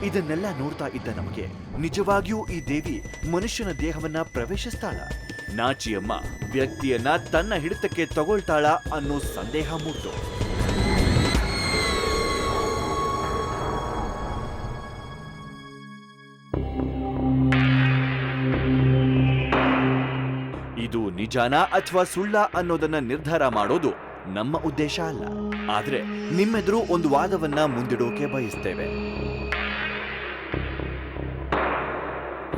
ಇದನ್ನೆಲ್ಲ ನೋಡ್ತಾ ಇದ್ದ ನಮಗೆ ನಿಜವಾಗಿಯೂ ಈ ದೇವಿ ಮನುಷ್ಯನ ದೇಹವನ್ನ ಪ್ರವೇಶಿಸ್ತಾಳ, ನಾಚಿಯಮ್ಮ ವ್ಯಕ್ತಿಯನ್ನ ತನ್ನ ಹಿಡಿತಕ್ಕೆ ತಗೊಳ್ತಾಳ ಅನ್ನೋ ಸಂದೇಹ ಮೂಡ್ತು. ಇದು ನಿಜಾನ ಅಥವಾ ಸುಳ್ಳ ಅನ್ನೋದನ್ನ ನಿರ್ಧಾರ ಮಾಡೋದು ನಮ್ಮ ಉದ್ದೇಶ ಅಲ್ಲ. ಆದ್ರೆ ನಿಮ್ಮೆದುರು ಒಂದು ವಾದವನ್ನ ಮುಂದಿಡೋಕೆ ಬಯಸ್ತೇವೆ.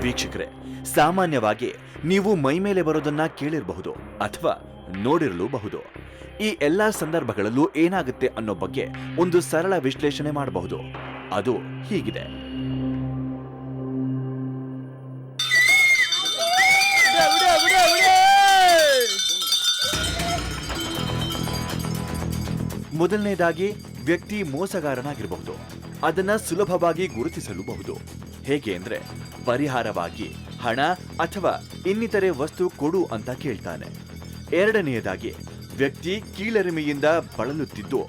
ವೀಕ್ಷಕರೇ, ಸಾಮಾನ್ಯವಾಗಿ ನೀವು ಮೈ ಮೇಲೆ ಬರೋದನ್ನ ಕೇಳಿರಬಹುದು ಅಥವಾ ನೋಡಿರಲೂಬಹುದು. ಈ ಎಲ್ಲಾ ಸಂದರ್ಭಗಳಲ್ಲೂ ಏನಾಗುತ್ತೆ ಅನ್ನೋ ಬಗ್ಗೆ ಒಂದು ಸರಳ ವಿಶ್ಲೇಷಣೆ ಮಾಡಬಹುದು. ಅದು ಹೀಗಿದೆ. ಮೊದಲನೇದಾಗಿ ವ್ಯಕ್ತಿ ಮೋಸಗಾರನಾಗಿರಬಹುದು. ಅದನ್ನ ಸುಲಭವಾಗಿ ಗುರುತಿಸಲೂಬಹುದು. ಹೇಗೆ ಅಂದ್ರೆ ಪರಿಹಾರವಾಗಿ ಹಣ ಅಥವಾ ಇನ್ನಿತರೆ ವಸ್ತು ಕೊಡು ಅಂತ ಕೇಳ್ತಾನೆ. ಎರಡನೆಯದಾಗಿ ವ್ಯಕ್ತಿ ಕೀಳರಿಮೆಯಿಂದ ಬಳಲುತ್ತಿದ್ದು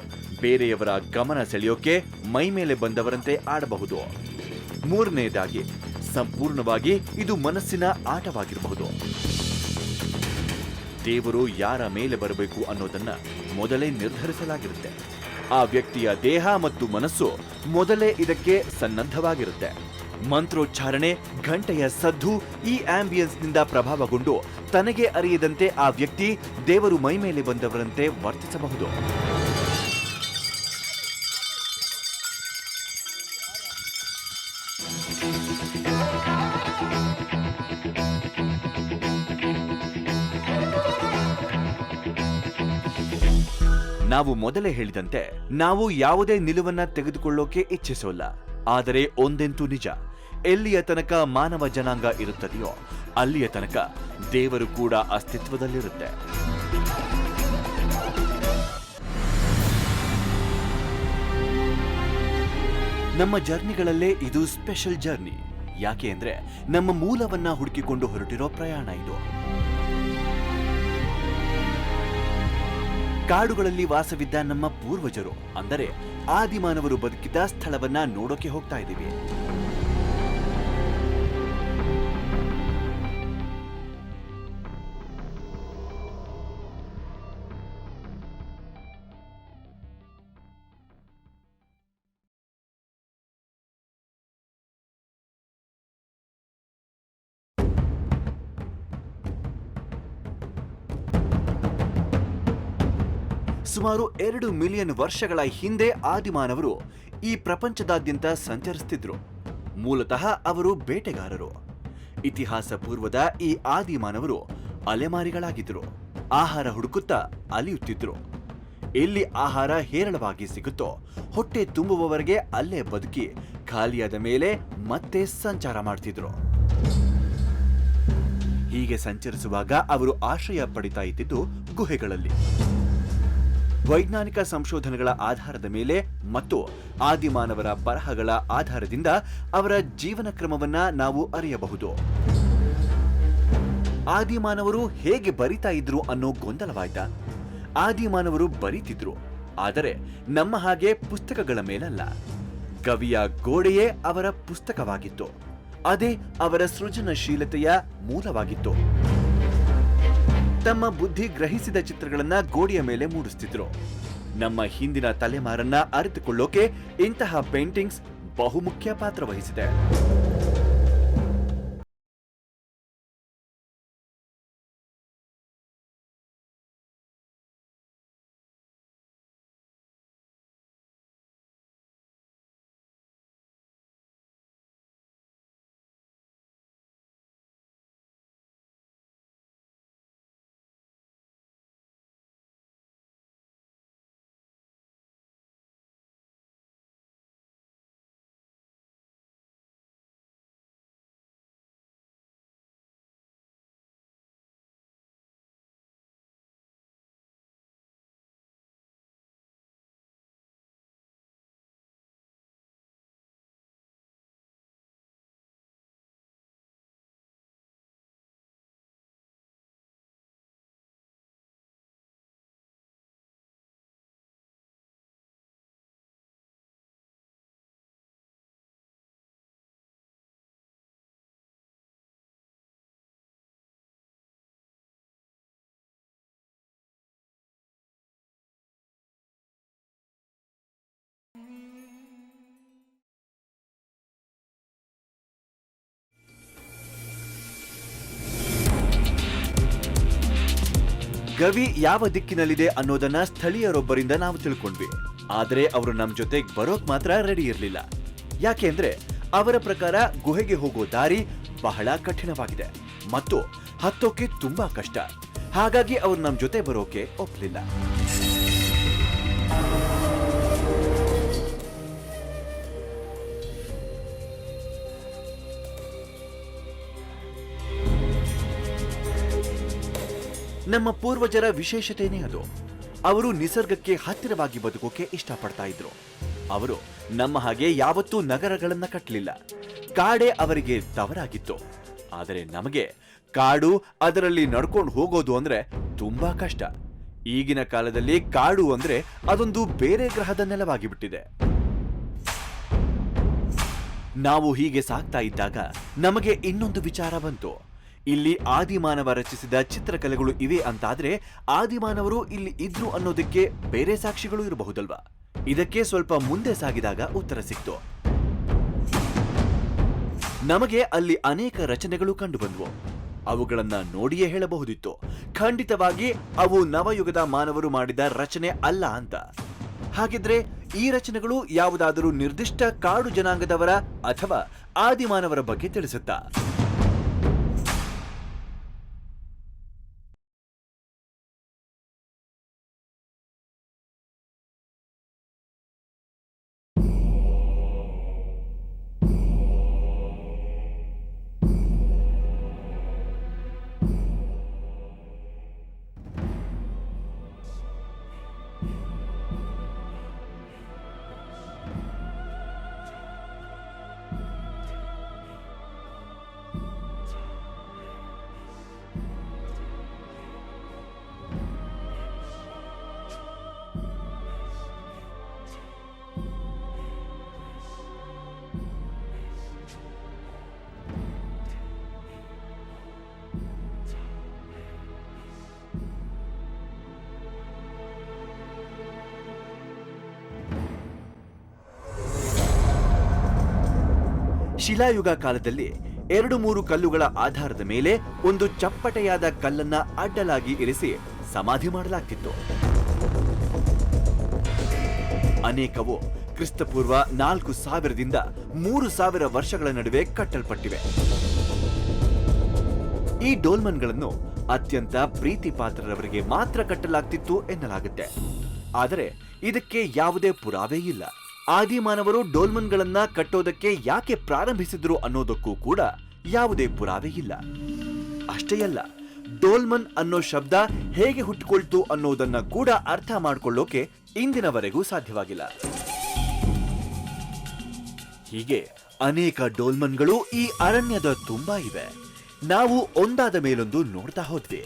ಬೇರೆಯವರ ಗಮನ ಸೆಳೆಯೋಕೆ ಮೈ ಮೇಲೆ ಬಂದವರಂತೆ ಆಡಬಹುದು. ಮೂರನೆಯದಾಗಿ ಸಂಪೂರ್ಣವಾಗಿ ಇದು ಮನಸ್ಸಿನ ಆಟವಾಗಿರಬಹುದು. ದೇವರು ಯಾರ ಮೇಲೆ ಬರಬೇಕು ಅನ್ನೋದನ್ನ ಮೊದಲೇ ನಿರ್ಧರಿಸಲಾಗಿರುತ್ತೆ. ಆ ವ್ಯಕ್ತಿಯ ದೇಹ ಮತ್ತು ಮನಸ್ಸು ಮೊದಲೇ ಇದಕ್ಕೆ ಸನ್ನದ್ಧವಾಗಿರುತ್ತೆ. ಮಂತ್ರೋಚ್ಚಾರಣೆ, ಘಂಟೆಯ ಸದ್ದು, ಈ ಆಂಬಿಯನ್ಸ್ನಿಂದ ಪ್ರಭಾವಗೊಂಡು ತನಗೆ ಅರಿಯದಂತೆ ಆ ವ್ಯಕ್ತಿ ದೇವರು ಮೈ ಮೇಲೆ ಬಂದವರಂತೆ ವರ್ತಿಸಬಹುದು. ನಾವು ಮೊದಲೇ ಹೇಳಿದಂತೆ ನಾವು ಯಾವುದೇ ನಿಲುವನ್ನ ತೆಗೆದುಕೊಳ್ಳೋಕೆ ಇಚ್ಛಿಸೋಲ್ಲ. ಆದರೆ ಒಂದಂತೂ ನಿಜ, ಎಲ್ಲಿಯ ತನಕ ಮಾನವ ಜನಾಂಗ ಇರುತ್ತದೆಯೋ ಅಲ್ಲಿಯ ತನಕ ದೇವರು ಕೂಡ ಅಸ್ತಿತ್ವದಲ್ಲಿರುತ್ತೆ. ನಮ್ಮ ಜರ್ನಿಗಳಲ್ಲೇ ಇದು ಸ್ಪೆಷಲ್ ಜರ್ನಿ. ಯಾಕೆ ಅಂದ್ರೆ ನಮ್ಮ ಮೂಲವನ್ನ ಹುಡುಕಿಕೊಂಡು ಹೊರಟಿರೋ ಪ್ರಯಾಣ ಇದು. ಕಾಡುಗಳಲ್ಲಿ ವಾಸವಿದ್ದ ನಮ್ಮ ಪೂರ್ವಜರು ಅಂದರೆ ಆದಿಮಾನವರು ಬದುಕಿದ ಸ್ಥಳವನ್ನ ನೋಡೋಕೆ ಹೋಗ್ತಾ ಇದ್ದೀವಿ. ಸುಮಾರು 2 ಮಿಲಿಯನ್ ವರ್ಷಗಳ ಹಿಂದೆ ಆದಿಮಾನವರು ಈ ಪ್ರಪಂಚದಾದ್ಯಂತ ಸಂಚರಿಸುತ್ತಿದ್ರು. ಮೂಲತಃ ಅವರು ಬೇಟೆಗಾರರು. ಇತಿಹಾಸ ಪೂರ್ವದ ಈ ಆದಿಮಾನವರು ಅಲೆಮಾರಿಗಳಾಗಿದ್ರು. ಆಹಾರ ಹುಡುಕುತ್ತಾ ಅಲಿಯುತ್ತಿದ್ರು. ಎಲ್ಲಿ ಆಹಾರ ಹೇರಳವಾಗಿ ಸಿಗುತ್ತೋ ಹೊಟ್ಟೆ ತುಂಬುವವರೆಗೆ ಅಲ್ಲೇ ಬದುಕಿ ಖಾಲಿಯಾದ ಮೇಲೆ ಮತ್ತೆ ಸಂಚಾರ ಮಾಡ್ತಿದ್ರು. ಹೀಗೆ ಸಂಚರಿಸುವಾಗ ಅವರು ಆಶ್ರಯ ಪಡಿತಾ ಇದ್ದಿದ್ದು ಗುಹೆಗಳಲ್ಲಿ. ವೈಜ್ಞಾನಿಕ ಸಂಶೋಧನೆಗಳ ಆಧಾರದ ಮೇಲೆ ಮತ್ತು ಆದಿಮಾನವರ ಬರಹಗಳ ಆಧಾರದಿಂದ ಅವರ ಜೀವನ ಕ್ರಮವನ್ನ ನಾವು ಅರಿಯಬಹುದು. ಆದಿಮಾನವರು ಹೇಗೆ ಬರಿತಾ ಇದ್ರು ಅನ್ನೋ ಗೊಂದಲವಾಯ್ತಾ? ಆದಿಮಾನವರು ಬರೀತಿದ್ರು, ಆದರೆ ನಮ್ಮ ಹಾಗೆ ಪುಸ್ತಕಗಳ ಮೇಲಲ್ಲ. ಕವಿಯ ಗೋಡೆಯೇ ಅವರ ಪುಸ್ತಕವಾಗಿತ್ತು. ಅದೇ ಅವರ ಸೃಜನಶೀಲತೆಯ ಮೂಲವಾಗಿತ್ತು. ತಮ್ಮ ಬುದ್ಧಿ ಗ್ರಹಿಸಿದ ಚಿತ್ರಗಳನ್ನ ಗೋಡೆಯ ಮೇಲೆ ಮೂಡಿಸ್ತಿದ್ರು. ನಮ್ಮ ಹಿಂದಿನ ತಲೆಮಾರನ್ನ ಅರಿತುಕೊಳ್ಳೋಕೆ ಇಂತಹ ಪೇಂಟಿಂಗ್ಸ್ ಬಹುಮುಖ್ಯ ಪಾತ್ರ ವಹಿಸಿದೆ. ಗವಿ ಯಾವ ದಿಕ್ಕಿನಲ್ಲಿದೆ ಅನ್ನೋದನ್ನ ಸ್ಥಳೀಯರೊಬ್ಬರಿಂದ ನಾವು ತಿಳ್ಕೊಂಡ್ವಿ. ಆದ್ರೆ ಅವರು ನಮ್ ಜೊತೆಗೆ ಬರೋಕ್ ಮಾತ್ರ ರೆಡಿ ಇರ್ಲಿಲ್ಲ. ಯಾಕೆ ಅಂದ್ರೆ ಅವರ ಪ್ರಕಾರ ಗುಹೆಗೆ ಹೋಗೋ ದಾರಿ ಬಹಳ ಕಠಿಣವಾಗಿದೆ ಮತ್ತು ಹತ್ತೋಕೆ ತುಂಬಾ ಕಷ್ಟ. ಹಾಗಾಗಿ ಅವ್ರು ನಮ್ ಜೊತೆ ಬರೋಕೆ ಒಪ್ಲಿಲ್ಲ. ನಮ್ಮ ಪೂರ್ವಜರ ವಿಶೇಷತೆನೇ ಅದು. ಅವರು ನಿಸರ್ಗಕ್ಕೆ ಹತ್ತಿರವಾಗಿ ಬದುಕೋಕೆ ಇಷ್ಟಪಡ್ತಾ ಇದ್ರು. ಅವರು ನಮ್ಮ ಹಾಗೆ ಯಾವತ್ತೂ ನಗರಗಳನ್ನ ಕಟ್ಟಲಿಲ್ಲ. ಕಾಡೇ ಅವರಿಗೆ ತವರಾಗಿತ್ತು. ಆದರೆ ನಮಗೆ ಕಾಡು, ಅದರಲ್ಲಿ ನಡ್ಕೊಂಡು ಹೋಗೋದು ಅಂದ್ರೆ ತುಂಬಾ ಕಷ್ಟ. ಈಗಿನ ಕಾಲದಲ್ಲಿ ಕಾಡು ಅಂದ್ರೆ ಅದೊಂದು ಬೇರೆ ಗ್ರಹದ ನೆಲವಾಗಿ ಬಿಟ್ಟಿದೆ. ನಾವು ಹೀಗೆ ಸಾಗ್ತಾ ಇದ್ದಾಗ ನಮಗೆ ಇನ್ನೊಂದು ವಿಚಾರ ಬಂತು. ಇಲ್ಲಿ ಆದಿಮಾನವ ರಚಿಸಿದ ಚಿತ್ರಕಲೆಗಳು ಇವೆ ಅಂತಾದ್ರೆ ಆದಿಮಾನವರು ಇಲ್ಲಿ ಇದ್ರು ಅನ್ನೋದಕ್ಕೆ ಬೇರೆ ಸಾಕ್ಷಿಗಳು ಇರಬಹುದಲ್ವಾ? ಇದಕ್ಕೆ ಸ್ವಲ್ಪ ಮುಂದೆ ಸಾಗಿದಾಗ ಉತ್ತರ ಸಿಕ್ತು. ನಮಗೆ ಅಲ್ಲಿ ಅನೇಕ ರಚನೆಗಳು ಕಂಡುಬಂದ್ವು. ಅವುಗಳನ್ನ ನೋಡಿಯೇ ಹೇಳಬಹುದಿತ್ತು, ಖಂಡಿತವಾಗಿ ಅವು ನವಯುಗದ ಮಾನವರು ಮಾಡಿದ ರಚನೆ ಅಲ್ಲ ಅಂತ. ಹಾಗಿದ್ರೆ ಈ ರಚನೆಗಳು ಯಾವುದಾದರೂ ನಿರ್ದಿಷ್ಟ ಕಾಡು ಜನಾಂಗದವರ ಅಥವಾ ಆದಿಮಾನವರ ಬಗ್ಗೆ ತಿಳಿಸುತ್ತಾ? ಶಿಲಾಯುಗ ಕಾಲದಲ್ಲಿ 2-3 ಕಲ್ಲುಗಳ ಆಧಾರದ ಮೇಲೆ ಒಂದು ಚಪ್ಪಟೆಯಾದ ಕಲ್ಲನ್ನ ಅಡ್ಡಲಾಗಿ ಇರಿಸಿ ಸಮಾಧಿ ಮಾಡಲಾಗ್ತಿತ್ತು. ಅನೇಕವು ಕ್ರಿಸ್ತಪೂರ್ವ 4000ದಿಂದ 3000 ವರ್ಷಗಳ ನಡುವೆ ಕಟ್ಟಲ್ಪಟ್ಟಿವೆ. ಈ ಡೋಲ್ಮನ್ಗಳನ್ನು ಅತ್ಯಂತ ಪ್ರೀತಿ ಪಾತ್ರರವರಿಗೆ ಮಾತ್ರ ಕಟ್ಟಲಾಗ್ತಿತ್ತು ಎನ್ನಲಾಗುತ್ತೆ. ಆದರೆ ಇದಕ್ಕೆ ಯಾವುದೇ ಪುರಾವೆ ಇಲ್ಲ. ಆದಿಮಾನವರು ಡೋಲ್ಮನ್ಗಳನ್ನ ಕಟ್ಟೋದಕ್ಕೆ ಯಾಕೆ ಪ್ರಾರಂಭಿಸಿದ್ರು ಅನ್ನೋದಕ್ಕೂ ಕೂಡ ಯಾವುದೇ ಪುರಾವೆ ಇಲ್ಲ. ಅಷ್ಟೇ ಅಲ್ಲ, ಡೋಲ್ಮನ್ ಅನ್ನೋ ಶಬ್ದ ಹೇಗೆ ಹುಟ್ಟಿಕೊಳ್ತು ಅನ್ನೋದನ್ನ ಕೂಡ ಅರ್ಥ ಮಾಡ್ಕೊಳ್ಳೋಕೆ ಇಂದಿನವರೆಗೂ ಸಾಧ್ಯವಾಗಿಲ್ಲ. ಹೀಗೆ ಅನೇಕ ಡೋಲ್ಮನ್ಗಳು ಈ ಅರಣ್ಯದ ತುಂಬಾ ಇವೆ. ನಾವು ಒಂದಾದ ಮೇಲೊಂದು ನೋಡ್ತಾ ಹೋದ್ವಿ.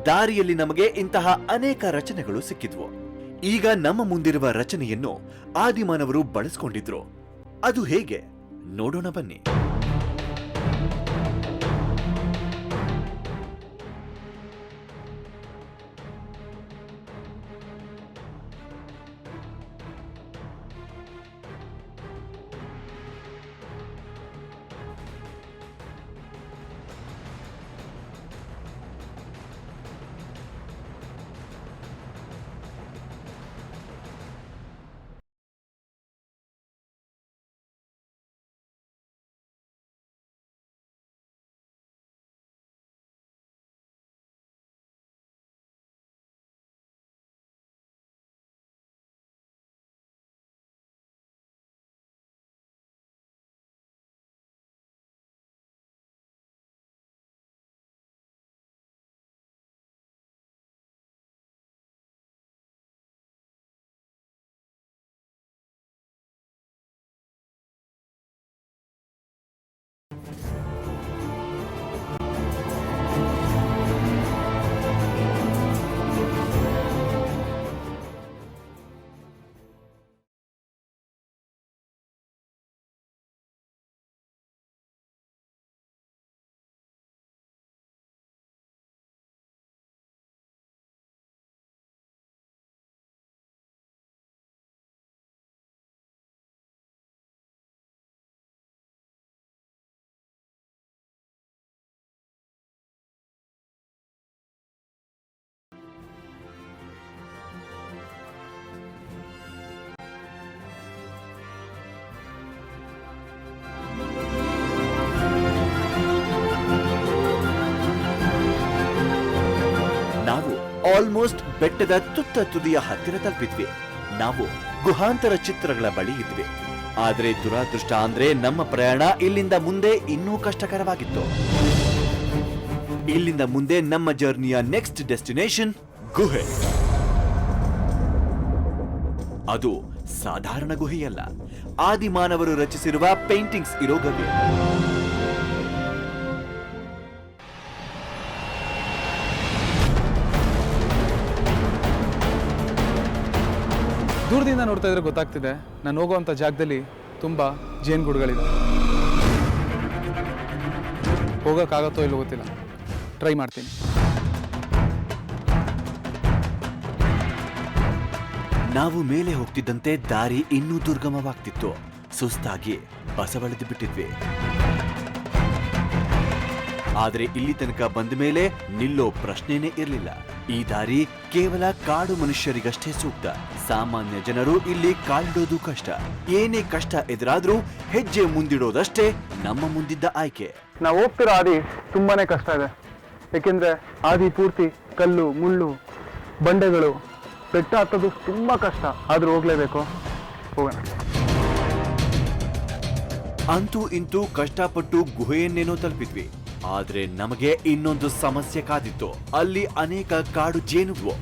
ದಾರಿಯಲ್ಲಿ ನಮಗೆ ಇಂತಹ ಅನೇಕ ರಚನೆಗಳು ಸಿಕ್ಕಿದ್ವು. ಈಗ ನಮ್ಮ ಮುಂದಿರುವ ರಚನೆಯನ್ನು ಆದಿಮಾನವರು ಬಳಸಿಕೊಂಡಿದ್ರು. ಅದು ಹೇಗೆ ನೋಡೋಣ ಬನ್ನಿ. ಆಲ್ಮೋಸ್ಟ್ ಬೆಟ್ಟದ ತುತ್ತ ತುದಿಯ ಹತ್ತಿರ ತಲುಪಿದ್ವಿ. ನಾವು ಗುಹಾಂತರ ಚಿತ್ರಗಳ ಬಳಿ ಇದ್ವಿ. ಆದ್ರೆ ದುರಾದೃಷ್ಟ ಅಂದ್ರೆ ನಮ್ಮ ಪ್ರಯಾಣ ಇಲ್ಲಿಂದ ಮುಂದೆ ಇನ್ನೂ ಕಷ್ಟಕರವಾಗಿತ್ತು. ಇಲ್ಲಿಂದ ಮುಂದೆ ನಮ್ಮ ಜರ್ನಿಯ ನೆಕ್ಸ್ಟ್ ಡೆಸ್ಟಿನೇಷನ್ ಗುಹೆ. ಅದು ಸಾಧಾರಣ ಗುಹೆಯಲ್ಲ, ಆದಿಮಾನವರು ರಚಿಸಿರುವ ಪೇಂಟಿಂಗ್ಸ್ ಇರೋ ಗುಹೆ. ದೂರದಿಂದ ನೋಡ್ತಾ ಇದ್ರೆ ಗೊತ್ತಾಗ್ತಿದೆ, ನಾನು ಹೋಗುವಂಥ ಜಾಗದಲ್ಲಿ ತುಂಬ ಜೇನುಗೂಡುಗಳಿದೆ. ಹೋಗೋಕ್ಕಾಗತ್ತೋ ಇಲ್ಲೋ ಗೊತ್ತಿಲ್ಲ, ಟ್ರೈ ಮಾಡ್ತೀನಿ. ನಾವು ಮೇಲೆ ಹೋಗ್ತಿದ್ದಂತೆ ದಾರಿ ಇನ್ನೂ ದುರ್ಗಮವಾಗ್ತಿತ್ತು. ಸುಸ್ತಾಗಿ ಬಸವಳಿದು ಬಿಟ್ಟಿದ್ವಿ. ಆದ್ರೆ ಇಲ್ಲಿ ತನಕ ಬಂದ ಮೇಲೆ ನಿಲ್ಲೋ ಪ್ರಶ್ನೆನೇ ಇರಲಿಲ್ಲ. ಈ ದಾರಿ ಕೇವಲ ಕಾಡು ಮನುಷ್ಯರಿಗಷ್ಟೇ ಸೂಕ್ತ. ಸಾಮಾನ್ಯ ಜನರು ಇಲ್ಲಿ ಕಾಲಿಡೋದು ಕಷ್ಟ. ಏನೇ ಕಷ್ಟ ಎದುರಾದ್ರೂ ಹೆಜ್ಜೆ ಮುಂದಿಡೋದಷ್ಟೇ ನಮ್ಮ ಮುಂದಿದ್ದ ಆಯ್ಕೆ. ನಾವು ಹೋಗ್ತಿರೋ ಹಾದಿ ತುಂಬಾನೇ ಕಷ್ಟ ಇದೆ. ಏಕೆಂದ್ರೆ ಹಾದಿ ಪೂರ್ತಿ ಕಲ್ಲು, ಮುಳ್ಳು, ಬಂಡೆಗಳು. ಬೆಟ್ಟ ಹತ್ತೋದು ತುಂಬಾ ಕಷ್ಟ, ಆದ್ರೂ ಹೋಗ್ಲೇಬೇಕು. ಹೋಗೋಣ. ಅಂತೂ ಇಂತೂ ಕಷ್ಟಪಟ್ಟು ಗುಹೆಯನ್ನೇನೋ ತಲುಪಿದ್ವಿ. ಆದ್ರೆ ನಮಗೆ ಇನ್ನೊಂದು ಸಮಸ್ಯೆ ಕಾದಿತ್ತು. ಅಲ್ಲಿ ಅನೇಕ ಕಾಡು ಜೇನುಗಳು.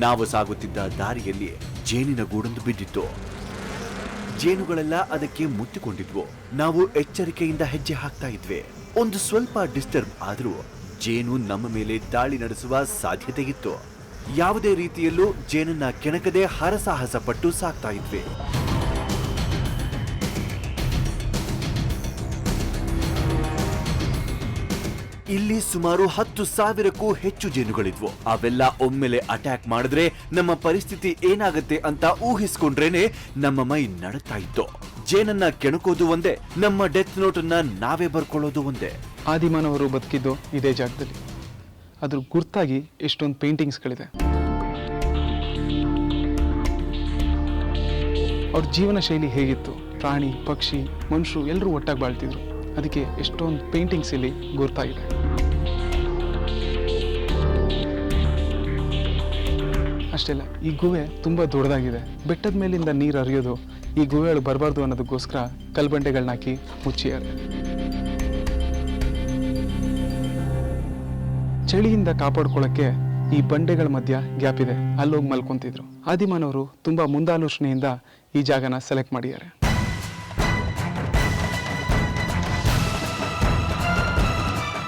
ನಾವು ಸಾಗುತ್ತಿದ್ದ ದಾರಿಯಲ್ಲಿ ಜೇನಿನ ಗೂಡೊಂದು ಬಿದ್ದಿತ್ತು. ಜೇನುಗಳೆಲ್ಲ ಅದಕ್ಕೆ ಮುತ್ತಿಕೊಂಡಿದ್ವು. ನಾವು ಎಚ್ಚರಿಕೆಯಿಂದ ಹೆಜ್ಜೆ ಹಾಕ್ತಾ ಇದ್ವಿ. ಒಂದು ಸ್ವಲ್ಪ ಡಿಸ್ಟರ್ಬ್ ಆದ್ರೂ ಜೇನು ನಮ್ಮ ಮೇಲೆ ದಾಳಿ ನಡೆಸುವ ಸಾಧ್ಯತೆ ಇತ್ತು. ಯಾವುದೇ ರೀತಿಯಲ್ಲೂ ಜೇನನ್ನ ಕೆಣಕದೆ ಹರಸಾಹಸ ಪಟ್ಟು ಸಾಕ್ತಾ ಇದ್ವಿ. ಇಲ್ಲಿ ಸುಮಾರು 10,000ಕ್ಕೂ ಹೆಚ್ಚು ಜೇನುಗಳಿದ್ವು. ಅವೆಲ್ಲ ಒಮ್ಮೆಲೆ ಅಟ್ಯಾಕ್ ಮಾಡಿದ್ರೆ ನಮ್ಮ ಪರಿಸ್ಥಿತಿ ಏನಾಗತ್ತೆ ಅಂತ ಊಹಿಸ್ಕೊಂಡ್ರೇನೆ ನಮ್ಮ ಮೈ ನಡುತ್ತಾ ಇತ್ತು. ಜೇನನ್ನ ಕೆಣಕೋದು ಒಂದೇ, ನಮ್ಮ ಡೆತ್ ನೋಟನ್ನ ನಾವೇ ಬರ್ಕೊಳ್ಳೋದು ಒಂದೇ. ಆದಿಮಾನವರು ಬದುಕಿದ್ದು ಇದೇ ಜಾಗದಲ್ಲಿ. ಅದ್ರ ಗುರ್ತಾಗಿ ಎಷ್ಟೊಂದು ಪೇಂಟಿಂಗ್ಸ್ಗಳಿದೆ. ಅವ್ರ ಜೀವನ ಶೈಲಿ ಹೇಗಿತ್ತು, ಪ್ರಾಣಿ, ಪಕ್ಷಿ, ಮನುಷ್ಯರು ಎಲ್ಲರೂ ಒಟ್ಟಾಗಿ ಬಾಳ್ತಿದ್ರು. ಅದಕ್ಕೆ ಎಷ್ಟೊಂದು ಪೇಂಟಿಂಗ್ಸ್ ಇಲ್ಲಿ ಗುರ್ತಾಗಿದೆ. ಅಷ್ಟೆಲ್ಲ, ಈ ಗುಹೆ ತುಂಬ ದೊಡ್ಡದಾಗಿದೆ. ಬೆಟ್ಟದ ಮೇಲಿಂದ ನೀರು ಹರಿಯೋದು ಈ ಗುಹೆಗಳು ಬರಬಾರ್ದು ಅನ್ನೋದಕ್ಕೋಸ್ಕರ ಕಲ್ಬಂಡೆಗಳನ್ನ ಹಾಕಿ ಮುಚ್ಚಿದ್ದಾರೆ. ಚಳಿಯಿಂದ ಕಾಪಾಡ್ಕೊಳ್ಳೋಕ್ಕೆ ಈ ಬಂಡೆಗಳ ಮಧ್ಯ ಗ್ಯಾಪ್ ಇದೆ, ಅಲ್ಲೋಗಿ ಮಲ್ಕೊಂತಿದ್ರು. ಆದಿಮಾನವರು ತುಂಬ ಮುಂದಾಲೋಚನೆಯಿಂದ ಈ ಜಾಗನ ಸೆಲೆಕ್ಟ್ ಮಾಡಿದ್ದಾರೆ.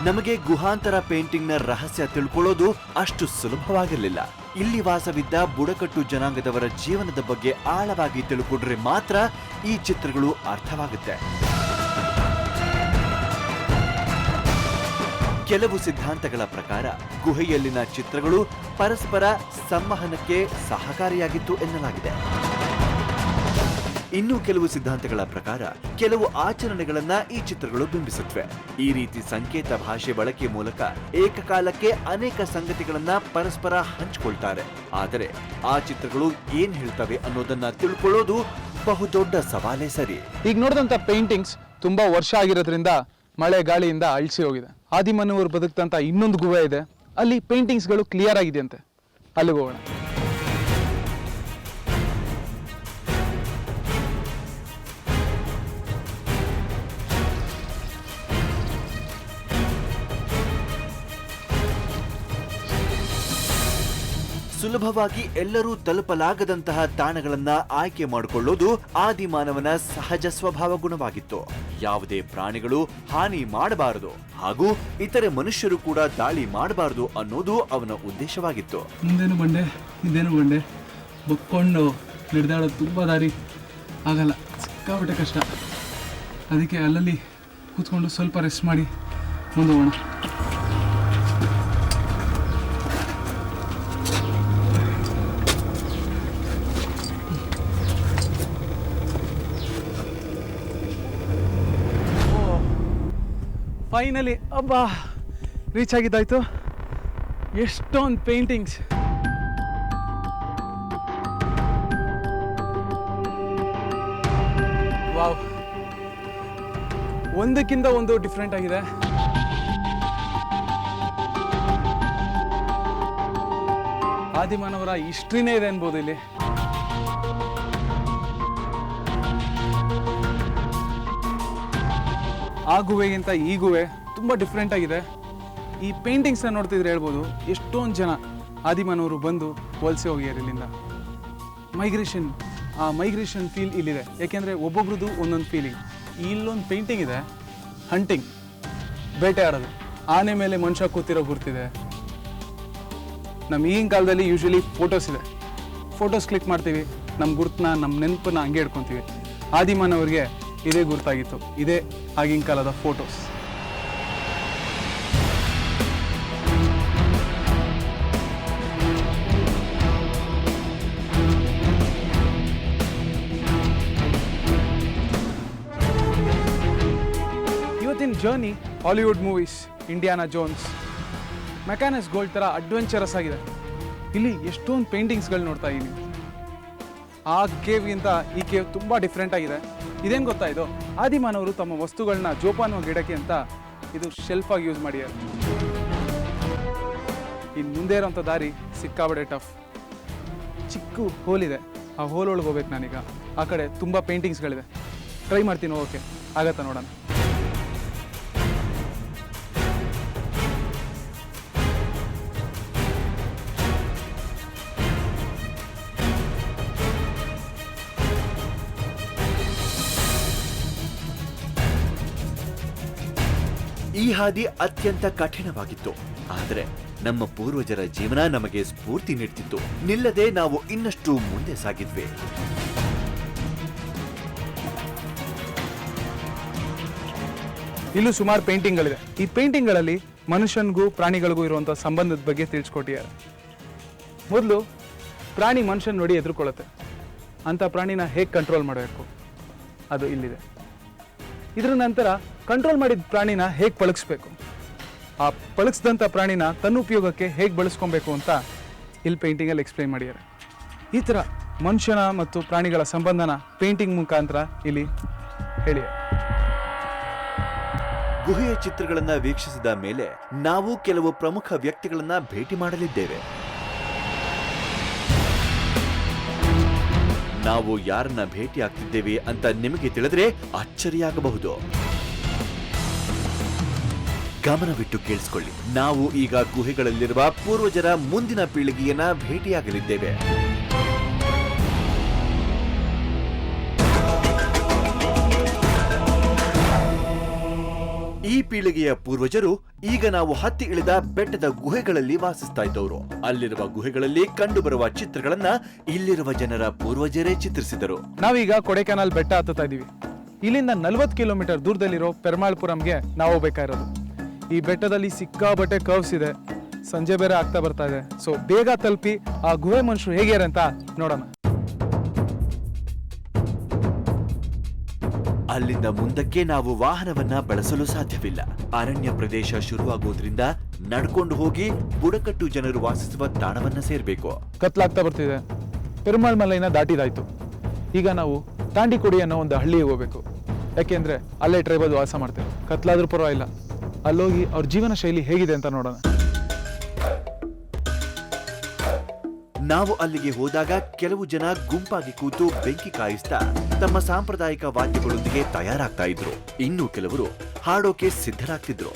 ನಮಗೆ ಗುಹಾಂತರ ಪೇಂಟಿಂಗ್ನ ರಹಸ್ಯ ತಿಳ್ಕೊಳ್ಳೋದು ಅಷ್ಟು ಸುಲಭವಾಗಿರಲಿಲ್ಲ. ಇಲ್ಲಿ ವಾಸವಿದ್ದ ಬುಡಕಟ್ಟು ಜನಾಂಗದವರ ಜೀವನದ ಬಗ್ಗೆ ಆಳವಾಗಿ ತಿಳ್ಕೊಂಡ್ರೆ ಮಾತ್ರ ಈ ಚಿತ್ರಗಳು ಅರ್ಥವಾಗುತ್ತೆ. ಕೆಲವು ಸಿದ್ಧಾಂತಗಳ ಪ್ರಕಾರ ಗುಹೆಯಲ್ಲಿನ ಚಿತ್ರಗಳು ಪರಸ್ಪರ ಸಂವಹನಕ್ಕೆ ಸಹಕಾರಿಯಾಗಿತ್ತು ಎನ್ನಲಾಗಿದೆ. ಇನ್ನು ಕೆಲವು ಸಿದ್ಧಾಂತಗಳ ಪ್ರಕಾರ ಕೆಲವು ಆಚರಣೆಗಳನ್ನ ಈ ಚಿತ್ರಗಳು ಬಿಂಬಿಸುತ್ತವೆ. ಈ ರೀತಿ ಸಂಕೇತ ಭಾಷೆ ಬಳಕೆ ಮೂಲಕ ಏಕಕಾಲಕ್ಕೆ ಅನೇಕ ಸಂಗತಿಗಳನ್ನ ಪರಸ್ಪರ ಹಂಚಿಕೊಳ್ತಾರೆ. ಆದರೆ ಆ ಚಿತ್ರಗಳು ಏನ್ ಹೇಳ್ತವೆ ಅನ್ನೋದನ್ನ ತಿಳ್ಕೊಳ್ಳೋದು ಬಹುದೊಡ್ಡ ಸವಾಲೇ ಸರಿ. ಈಗ ನೋಡಿದಂಥ ಪೇಂಟಿಂಗ್ಸ್ ತುಂಬಾ ವರ್ಷ ಆಗಿರೋದ್ರಿಂದ ಮಳೆ ಗಾಳಿಯಿಂದ ಅಳಿಸಿ ಹೋಗಿದೆ. ಆದಿಮಾನವರು ಬದುಕ್ತಂತ ಇನ್ನೊಂದು ಗುಹೆ ಇದೆ, ಅಲ್ಲಿ ಪೇಂಟಿಂಗ್ಸ್ಗಳು ಕ್ಲಿಯರ್ ಆಗಿದೆಯಂತೆ. ಅಲ್ಲಿಗೆ ಹೋಗೋಣ. ಸುಲಭವಾಗಿ ಎಲ್ಲರೂ ತಲುಪಲಾಗದಂತಹ ತಾಣಗಳನ್ನ ಆಯ್ಕೆ ಮಾಡಿಕೊಳ್ಳೋದು ಆದಿಮಾನವನ ಸಹಜ ಸ್ವಭಾವ ಗುಣವಾಗಿತ್ತು. ಯಾವುದೇ ಪ್ರಾಣಿಗಳು ಹಾನಿ ಮಾಡಬಾರದು ಹಾಗೂ ಇತರೆ ಮನುಷ್ಯರು ಕೂಡ ದಾಳಿ ಮಾಡಬಾರದು ಅನ್ನೋದು ಅವನ ಉದ್ದೇಶವಾಗಿತ್ತು. ಮುಂದೇನು ಬಂಡೆ, ಇದೇನು ಬಂಡೆ, ಬಕ್ಕೊಂಡು ನಡೆದಾಡೋದು ತುಂಬ ದಾರಿ ಆಗಲ್ಲ, ಸಿಕ್ಕಾಪಟ್ಟೆ ಕಷ್ಟ. ಅದಕ್ಕೆ ಅಲ್ಲಲ್ಲಿ ಕೂತ್ಕೊಂಡು ಸ್ವಲ್ಪ ರೆಸ್ಟ್ ಮಾಡಿ ಮುಂದೆ ಹೋಗೋಣ. ಫೈನಲಿ ಅಬ್ಬಾ ರೀಚ್ ಆಗಿದ್ದಾಯ್ತು. ಎಷ್ಟೊಂದು ಪೇಂಟಿಂಗ್ಸ್. ವಾವ್, ಒಂದಕ್ಕಿಂತ ಒಂದು ಡಿಫ್ರೆಂಟ್ ಆಗಿದೆ. ಆದಿಮಾನವರ ಹಿಸ್ಟ್ರಿನೇ ಇದೆ ಅನ್ಬೋದು ಇಲ್ಲಿ. ಆ ಗುಹೆಗಿಂತ ಈ ಗುಹೆ ತುಂಬ ಡಿಫ್ರೆಂಟ್ ಆಗಿದೆ. ಈ ಪೇಂಟಿಂಗ್ಸ್ನ ನೋಡ್ತಿದ್ರೆ ಹೇಳ್ಬೋದು ಎಷ್ಟೊಂದು ಜನ ಆದಿಮಾನವರು ಬಂದು ವಲಸೆ ಹೋಗ್ಯಾರ ಇಲ್ಲಿಂದ. ಮೈಗ್ರೇಷನ್ ಫೀಲ್ ಇಲ್ಲಿದೆ. ಯಾಕೆಂದರೆ ಒಬ್ಬೊಬ್ರದ್ದು ಒಂದೊಂದು ಫೀಲಿಂಗ್. ಇಲ್ಲೊಂದು ಪೇಂಟಿಂಗ್ ಇದೆ, ಹಂಟಿಂಗ್, ಬೇಟೆ ಆಡೋದು. ಆನೆ ಮೇಲೆ ಮನುಷ್ಯ ಕೂತಿರೋ ಗುರ್ತಿದೆ. ನಮ್ಮ ಈಗಿನ ಕಾಲದಲ್ಲಿ ಯೂಶ್ವಲಿ ಫೋಟೋಸ್ ಇದೆ, ಫೋಟೋಸ್ ಕ್ಲಿಕ್ ಮಾಡ್ತೀವಿ, ನಮ್ಮ ಗುರ್ತನ್ನ ನಮ್ಮ ನೆನಪನ್ನ ಹಂಗೆ ಇಟ್ಕೊತೀವಿ. ಆದಿಮಾನವರಿಗೆ ಇದೇ ಗುರ್ತಾಗಿತ್ತು, ಇದೇ ಆಗಿನ ಕಾಲದ ಫೋಟೋಸ್. ಇವತ್ತಿನ journey Hollywood movies, Indiana Jones, Mackenna's gold ಥರ ಅಡ್ವೆಂಚರಸ್ ಆಗಿದೆ. ಇಲ್ಲಿ ಎಷ್ಟೊಂದು ಪೇಂಟಿಂಗ್ಸ್ಗಳು ನೋಡ್ತಾ ಇದ್ದೀನಿ. ಆ ಕೇವ್ಗಿಂತ ಈ ಕೇವ್ ತುಂಬ ಡಿಫ್ರೆಂಟ್ ಆಗಿದೆ. ಇದೇನು ಗೊತ್ತಾ, ಇದು ಆದಿಮಾನವರು ತಮ್ಮ ವಸ್ತುಗಳನ್ನ ಜೋಪಾನವಾಗಿ ಇಡೋಕ್ಕೆ ಅಂತ ಇದು ಶೆಲ್ಫಾಗಿ ಯೂಸ್ ಮಾಡ್ಯಾರ. ಇನ್ನು ಮುಂದೆ ಇರೋಂಥ ದಾರಿ ಸಿಕ್ಕಾಬಡೆ ಟಫ್. ಚಿಕ್ಕ ಹೋಲಿದೆ, ಆ ಹೋಲ್ ಒಳಗೆ ಹೋಗ್ಬೇಕು ನಾನೀಗ. ಆ ಕಡೆ ತುಂಬ ಪೇಂಟಿಂಗ್ಸ್ಗಳಿದೆ. ಟ್ರೈ ಮಾಡ್ತೀನಿ ಹೋಗೋಕ್ಕೆ, ಆಗತ್ತಾ ನೋಡೋಣ. ಈ ಹಾದಿ ಅತ್ಯಂತ ಕಠಿಣವಾಗಿತ್ತು, ಆದರೆ ನಮ್ಮ ಪೂರ್ವಜರ ಜೀವನ ನಮಗೆ ಸ್ಫೂರ್ತಿ ನೀಡ್ತಿತ್ತು. ನಿಲ್ಲದೆ ನಾವು ಇನ್ನಷ್ಟು ಮುಂದೆ ಸಾಗಿದ್ವಿ. ಇಲ್ಲೂ ಸುಮಾರು ಪೇಂಟಿಂಗ್ಗಳಿದೆ. ಈ ಪೇಂಟಿಂಗ್ಗಳಲ್ಲಿ ಮನುಷ್ಯನಿಗೂ ಪ್ರಾಣಿಗಳಿಗೂ ಇರುವಂಥ ಸಂಬಂಧದ ಬಗ್ಗೆ ತಿಳಿಸ್ಕೊಟ್ಟಿದ್ದಾರೆ. ಮೊದಲು ಪ್ರಾಣಿ ಮನುಷ್ಯನ ನೋಡಿ ಎದುರುಕೊಳ್ಳುತ್ತೆ. ಅಂಥ ಪ್ರಾಣಿನ ಹೇಗೆ ಕಂಟ್ರೋಲ್ ಮಾಡಬೇಕು ಅದು ಇಲ್ಲಿದೆ. ಇದರ ನಂತರ ಕಂಟ್ರೋಲ್ ಮಾಡಿದ ಪ್ರಾಣಿನ ಹೇಗೆ ಪಳಗಿಸ್ಬೇಕು, ಆ ಪಳಗಿಸಿದಂಥ ಪ್ರಾಣಿನ ತನ್ನ ಉಪಯೋಗಕ್ಕೆ ಹೇಗೆ ಬಳಸ್ಕೊಬೇಕು ಅಂತ ಇಲ್ಲಿ ಪೇಂಟಿಂಗಲ್ಲಿ ಎಕ್ಸ್ಪ್ಲೈನ್ ಮಾಡಿದ್ದಾರೆ. ಈ ಥರ ಮನುಷ್ಯನ ಮತ್ತು ಪ್ರಾಣಿಗಳ ಸಂಬಂಧನ ಪೇಂಟಿಂಗ್ ಮುಖಾಂತರ ಇಲ್ಲಿ ಹೇಳಿ. ಗುಹೆಯ ಚಿತ್ರಗಳನ್ನ ವೀಕ್ಷಿಸಿದ ಮೇಲೆ ನಾವು ಕೆಲವು ಪ್ರಮುಖ ವ್ಯಕ್ತಿಗಳನ್ನ ಭೇಟಿ ಮಾಡಲಿದ್ದೇವೆ. ನಾವು ಯಾರನ್ನ ಭೇಟಿ ಆಗ್ತಿದ್ದೇವೆ ಅಂತ ನಿಮಗೆ ತಿಳಿದ್ರೆ ಅಚ್ಚರಿಯಾಗಬಹುದು. ಗಮನವಿಟ್ಟು ಕೇಳಿಸ್ಕೊಳ್ಳಿ. ನಾವು ಈಗ ಗುಹೆಗಳಲ್ಲಿರುವ ಪೂರ್ವಜರ ಮುಂದಿನ ಪೀಳಿಗೆಯನ್ನ ಭೇಟಿಯಾಗಲಿದ್ದೇವೆ. ಈ ಪೀಳಿಗೆಯ ಪೂರ್ವಜರು ಈಗ ನಾವು ಹತ್ತಿ ಇಳಿದ ಬೆಟ್ಟದ ಗುಹೆಗಳಲ್ಲಿ ವಾಸಿಸ್ತಾ ಇದ್ದವರು. ಅಲ್ಲಿರುವ ಗುಹೆಗಳಲ್ಲಿ ಕಂಡುಬರುವ ಚಿತ್ರಗಳನ್ನ ಇಲ್ಲಿರುವ ಜನರ ಪೂರ್ವಜರೇ ಚಿತ್ರಿಸಿದರು. ನಾವೀಗ ಕೊಡೈಕೆನಾಲ್ ಬೆಟ್ಟ ಹತ್ತುತ್ತಾ ಇದೀವಿ. ಇಲ್ಲಿಂದ 40 ಕಿಲೋಮೀಟರ್ ದೂರದಲ್ಲಿರೋ ಪೆರ್ಮಾಳ್ಪುರಂಗೆ ನಾವು ಹೋಗ್ಬೇಕಾಗಿರೋದು. ಈ ಬೆಟ್ಟದಲ್ಲಿ ಸಿಕ್ಕಾಬಟ್ಟೆ ಕರ್ವ್ಸ್ ಇದೆ. ಸಂಜೆ ಬೇರೆ ಆಗ್ತಾ ಬರ್ತಾ ಇದೆ. ಸೊ ಬೇಗ ತಲುಪಿ ಆ ಗುಹೆ ಮನುಷ್ಯರು ಹೇಗ್ಯಾರ ಅಂತ ನೋಡೋಣ. ಅಲ್ಲಿಂದ ಮುಂದಕ್ಕೆ ನಾವು ವಾಹನವನ್ನ ಬಳಸಲು ಸಾಧ್ಯವಿಲ್ಲ. ಅರಣ್ಯ ಪ್ರದೇಶ ಶುರುವಾಗುವುದರಿಂದ ನಡ್ಕೊಂಡು ಹೋಗಿ ಬುಡಕಟ್ಟು ಜನರು ವಾಸಿಸುವ ತಾಣವನ್ನ ಸೇರ್ಬೇಕು. ಕತ್ಲಾಗ್ತಾ ಬರ್ತಿದೆ. ಪೆರುಮಾಳ್ ಮಲೈನ ದಾಟಿದಾಯ್ತು. ಈಗ ನಾವು ತಾಂಡಿಕೊಡಿ ಅನ್ನೋ ಒಂದು ಹಳ್ಳಿಗೆ ಹೋಗ್ಬೇಕು. ಯಾಕೆಂದ್ರೆ ಅಲ್ಲೇ ಟ್ರೈಬಲ್ ವಾಸ ಮಾಡ್ತೇವೆ. ಕತ್ಲಾದ್ರೂ ಪರವಾಗಿಲ್ಲ, ಅಲ್ಲೋಗಿ ಅವ್ರ ಜೀವನ ಶೈಲಿ ಹೇಗಿದೆ ಅಂತ ನೋಡೋಣ. ನಾವು ಅಲ್ಲಿಗೆ ಹೋದಾಗ ಕೆಲವು ಜನ ಗುಂಪಾಗಿ ಕೂತು ಬೆಂಕಿ ಕಾಯಿಸ್ತಾ ತಮ್ಮ ಸಾಂಪ್ರದಾಯಿಕ ವಾದ್ಯಗಳೊಂದಿಗೆ ತಯಾರಾಗ್ತಾ ಇದ್ರು. ಇನ್ನು ಕೆಲವರು ಹಾಡೋಕೆ ಸಿದ್ಧರಾಗ್ತಿದ್ರು.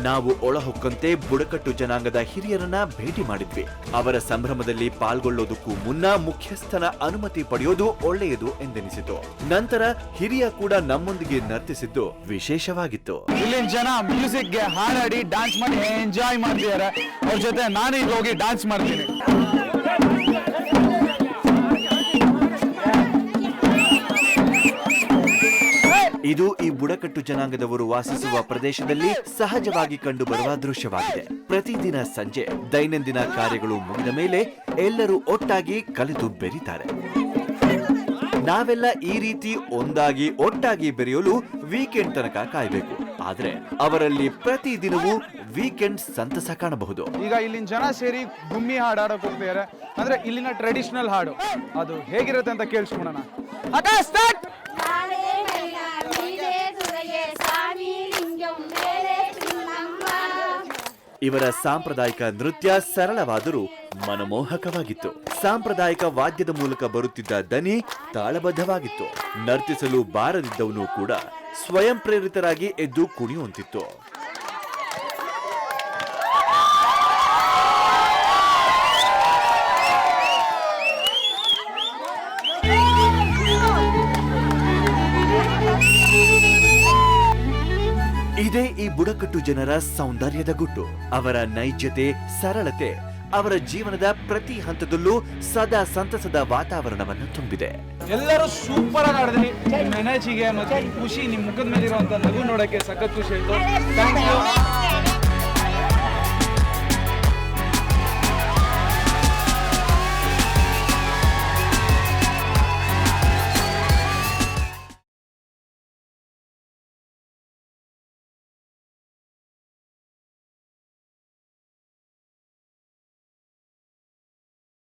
ನಾವು ಒಳಹೊಕ್ಕಂತೆ ಬುಡಕಟ್ಟು ಜನಾಂಗದ ಹಿರಿಯರನ್ನ ಭೇಟಿ ಮಾಡಿದ್ವಿ. ಅವರ ಸಂಭ್ರಮದಲ್ಲಿ ಪಾಲ್ಗೊಳ್ಳೋದಕ್ಕೂ ಮುನ್ನ ಮುಖ್ಯಸ್ಥನ ಅನುಮತಿ ಪಡೆಯೋದು ಒಳ್ಳೆಯದು ಎಂದೆನಿಸಿತು. ನಂತರ ಹಿರಿಯ ಕೂಡ ನಮ್ಮೊಂದಿಗೆ ನರ್ತಿಸಿದ್ದು ವಿಶೇಷವಾಗಿತ್ತು. ಇಲ್ಲಿನ ಜನ ಮ್ಯೂಸಿಕ್ಗೆ ಹಾಡಾಡಿ ಡ್ಯಾನ್ಸ್ ಮಾಡಿ ಎಂಜಾಯ್ ಮಾಡ್ತಿದ್ದಾರೆ. ಅವ್ರ ಜೊತೆ ನಾನು ಈಗ ಹೋಗಿ ಡ್ಯಾನ್ಸ್ ಮಾಡ್ತೀನಿ. ಇದು ಈ ಬುಡಕಟ್ಟು ಜನಾಂಗದವರು ವಾಸಿಸುವ ಪ್ರದೇಶದಲ್ಲಿ ಸಹಜವಾಗಿ ಕಂಡುಬರುವ ದೃಶ್ಯವಾಗಿದೆ. ಪ್ರತಿದಿನ ಸಂಜೆ ದೈನಂದಿನ ಕಾರ್ಯಗಳು ಮುಗಿದ ಮೇಲೆ ಎಲ್ಲರೂ ಒಟ್ಟಾಗಿ ಕಲಿತು ಬೆರೀತಾರೆ. ನಾವೆಲ್ಲ ಈ ರೀತಿ ಒಂದಾಗಿ ಒಟ್ಟಾಗಿ ಬೆರೆಯಲು ವೀಕೆಂಡ್ ತನಕ ಕಾಯ್ಬೇಕು. ಆದ್ರೆ ಅವರಲ್ಲಿ ಪ್ರತಿ ದಿನವೂ ವೀಕೆಂಡ್ ಸಂತಸ ಕಾಣಬಹುದು. ಈಗ ಇಲ್ಲಿನ ಜನ ಸೇರಿ ಗುಮ್ಮಿ ಹಾಡು ಆಡೋಕೆ ಹೋಗ್ತಿದ್ದಾರೆ. ಅಂದ್ರೆ ಇಲ್ಲಿನ ಟ್ರೆಡಿಷನಲ್ ಹಾಡು ಅದು ಹೇಗಿರುತ್ತೆ ಅಂತ ಕೇಳಿಸ್ಕೊಳೋಣ. ಇವರ ಸಾಂಪ್ರದಾಯಿಕ ನೃತ್ಯ ಸರಳವಾದರೂ ಮನಮೋಹಕವಾಗಿತ್ತು. ಸಾಂಪ್ರದಾಯಿಕ ವಾದ್ಯದ ಮೂಲಕ ಬರುತ್ತಿದ್ದ ದನಿ ತಾಳಬದ್ಧವಾಗಿತ್ತು. ನರ್ತಿಸಲು ಬಾರದಿದ್ದವನು ಕೂಡ ಸ್ವಯಂ ಪ್ರೇರಿತರಾಗಿ ಎದ್ದು ಕುಣಿಯುವಂತಿತ್ತು. ಇದೇ ಈ ಬುಡಕಟ್ಟು ಜನರ ಸೌಂದರ್ಯದ ಗುಟ್ಟು. ಅವರ ನೈಜತೆ, ಸರಳತೆ ಅವರ ಜೀವನದ ಪ್ರತಿ ಹಂತದಲ್ಲೂ ಸದಾ ಸಂತಸದ ವಾತಾವರಣವನ್ನು ತುಂಬಿದೆ. ಎಲ್ಲರೂ ಸೂಪರ್ ಆಗಿ ಆಡಿದ್ರಿ. ನಿಮ್ಮ ಎನರ್ಜಿಗೆ ಮತ್ತೆ ಖುಷಿ, ನಿಮ್ಮ ಮುಖದ ಮೇಲೆ ಇರುವಂತ ನಗು ನೋಡಕ್ಕೆ ಸಖತ್ ಖುಷಿ ಆಯ್ತು. Thank you.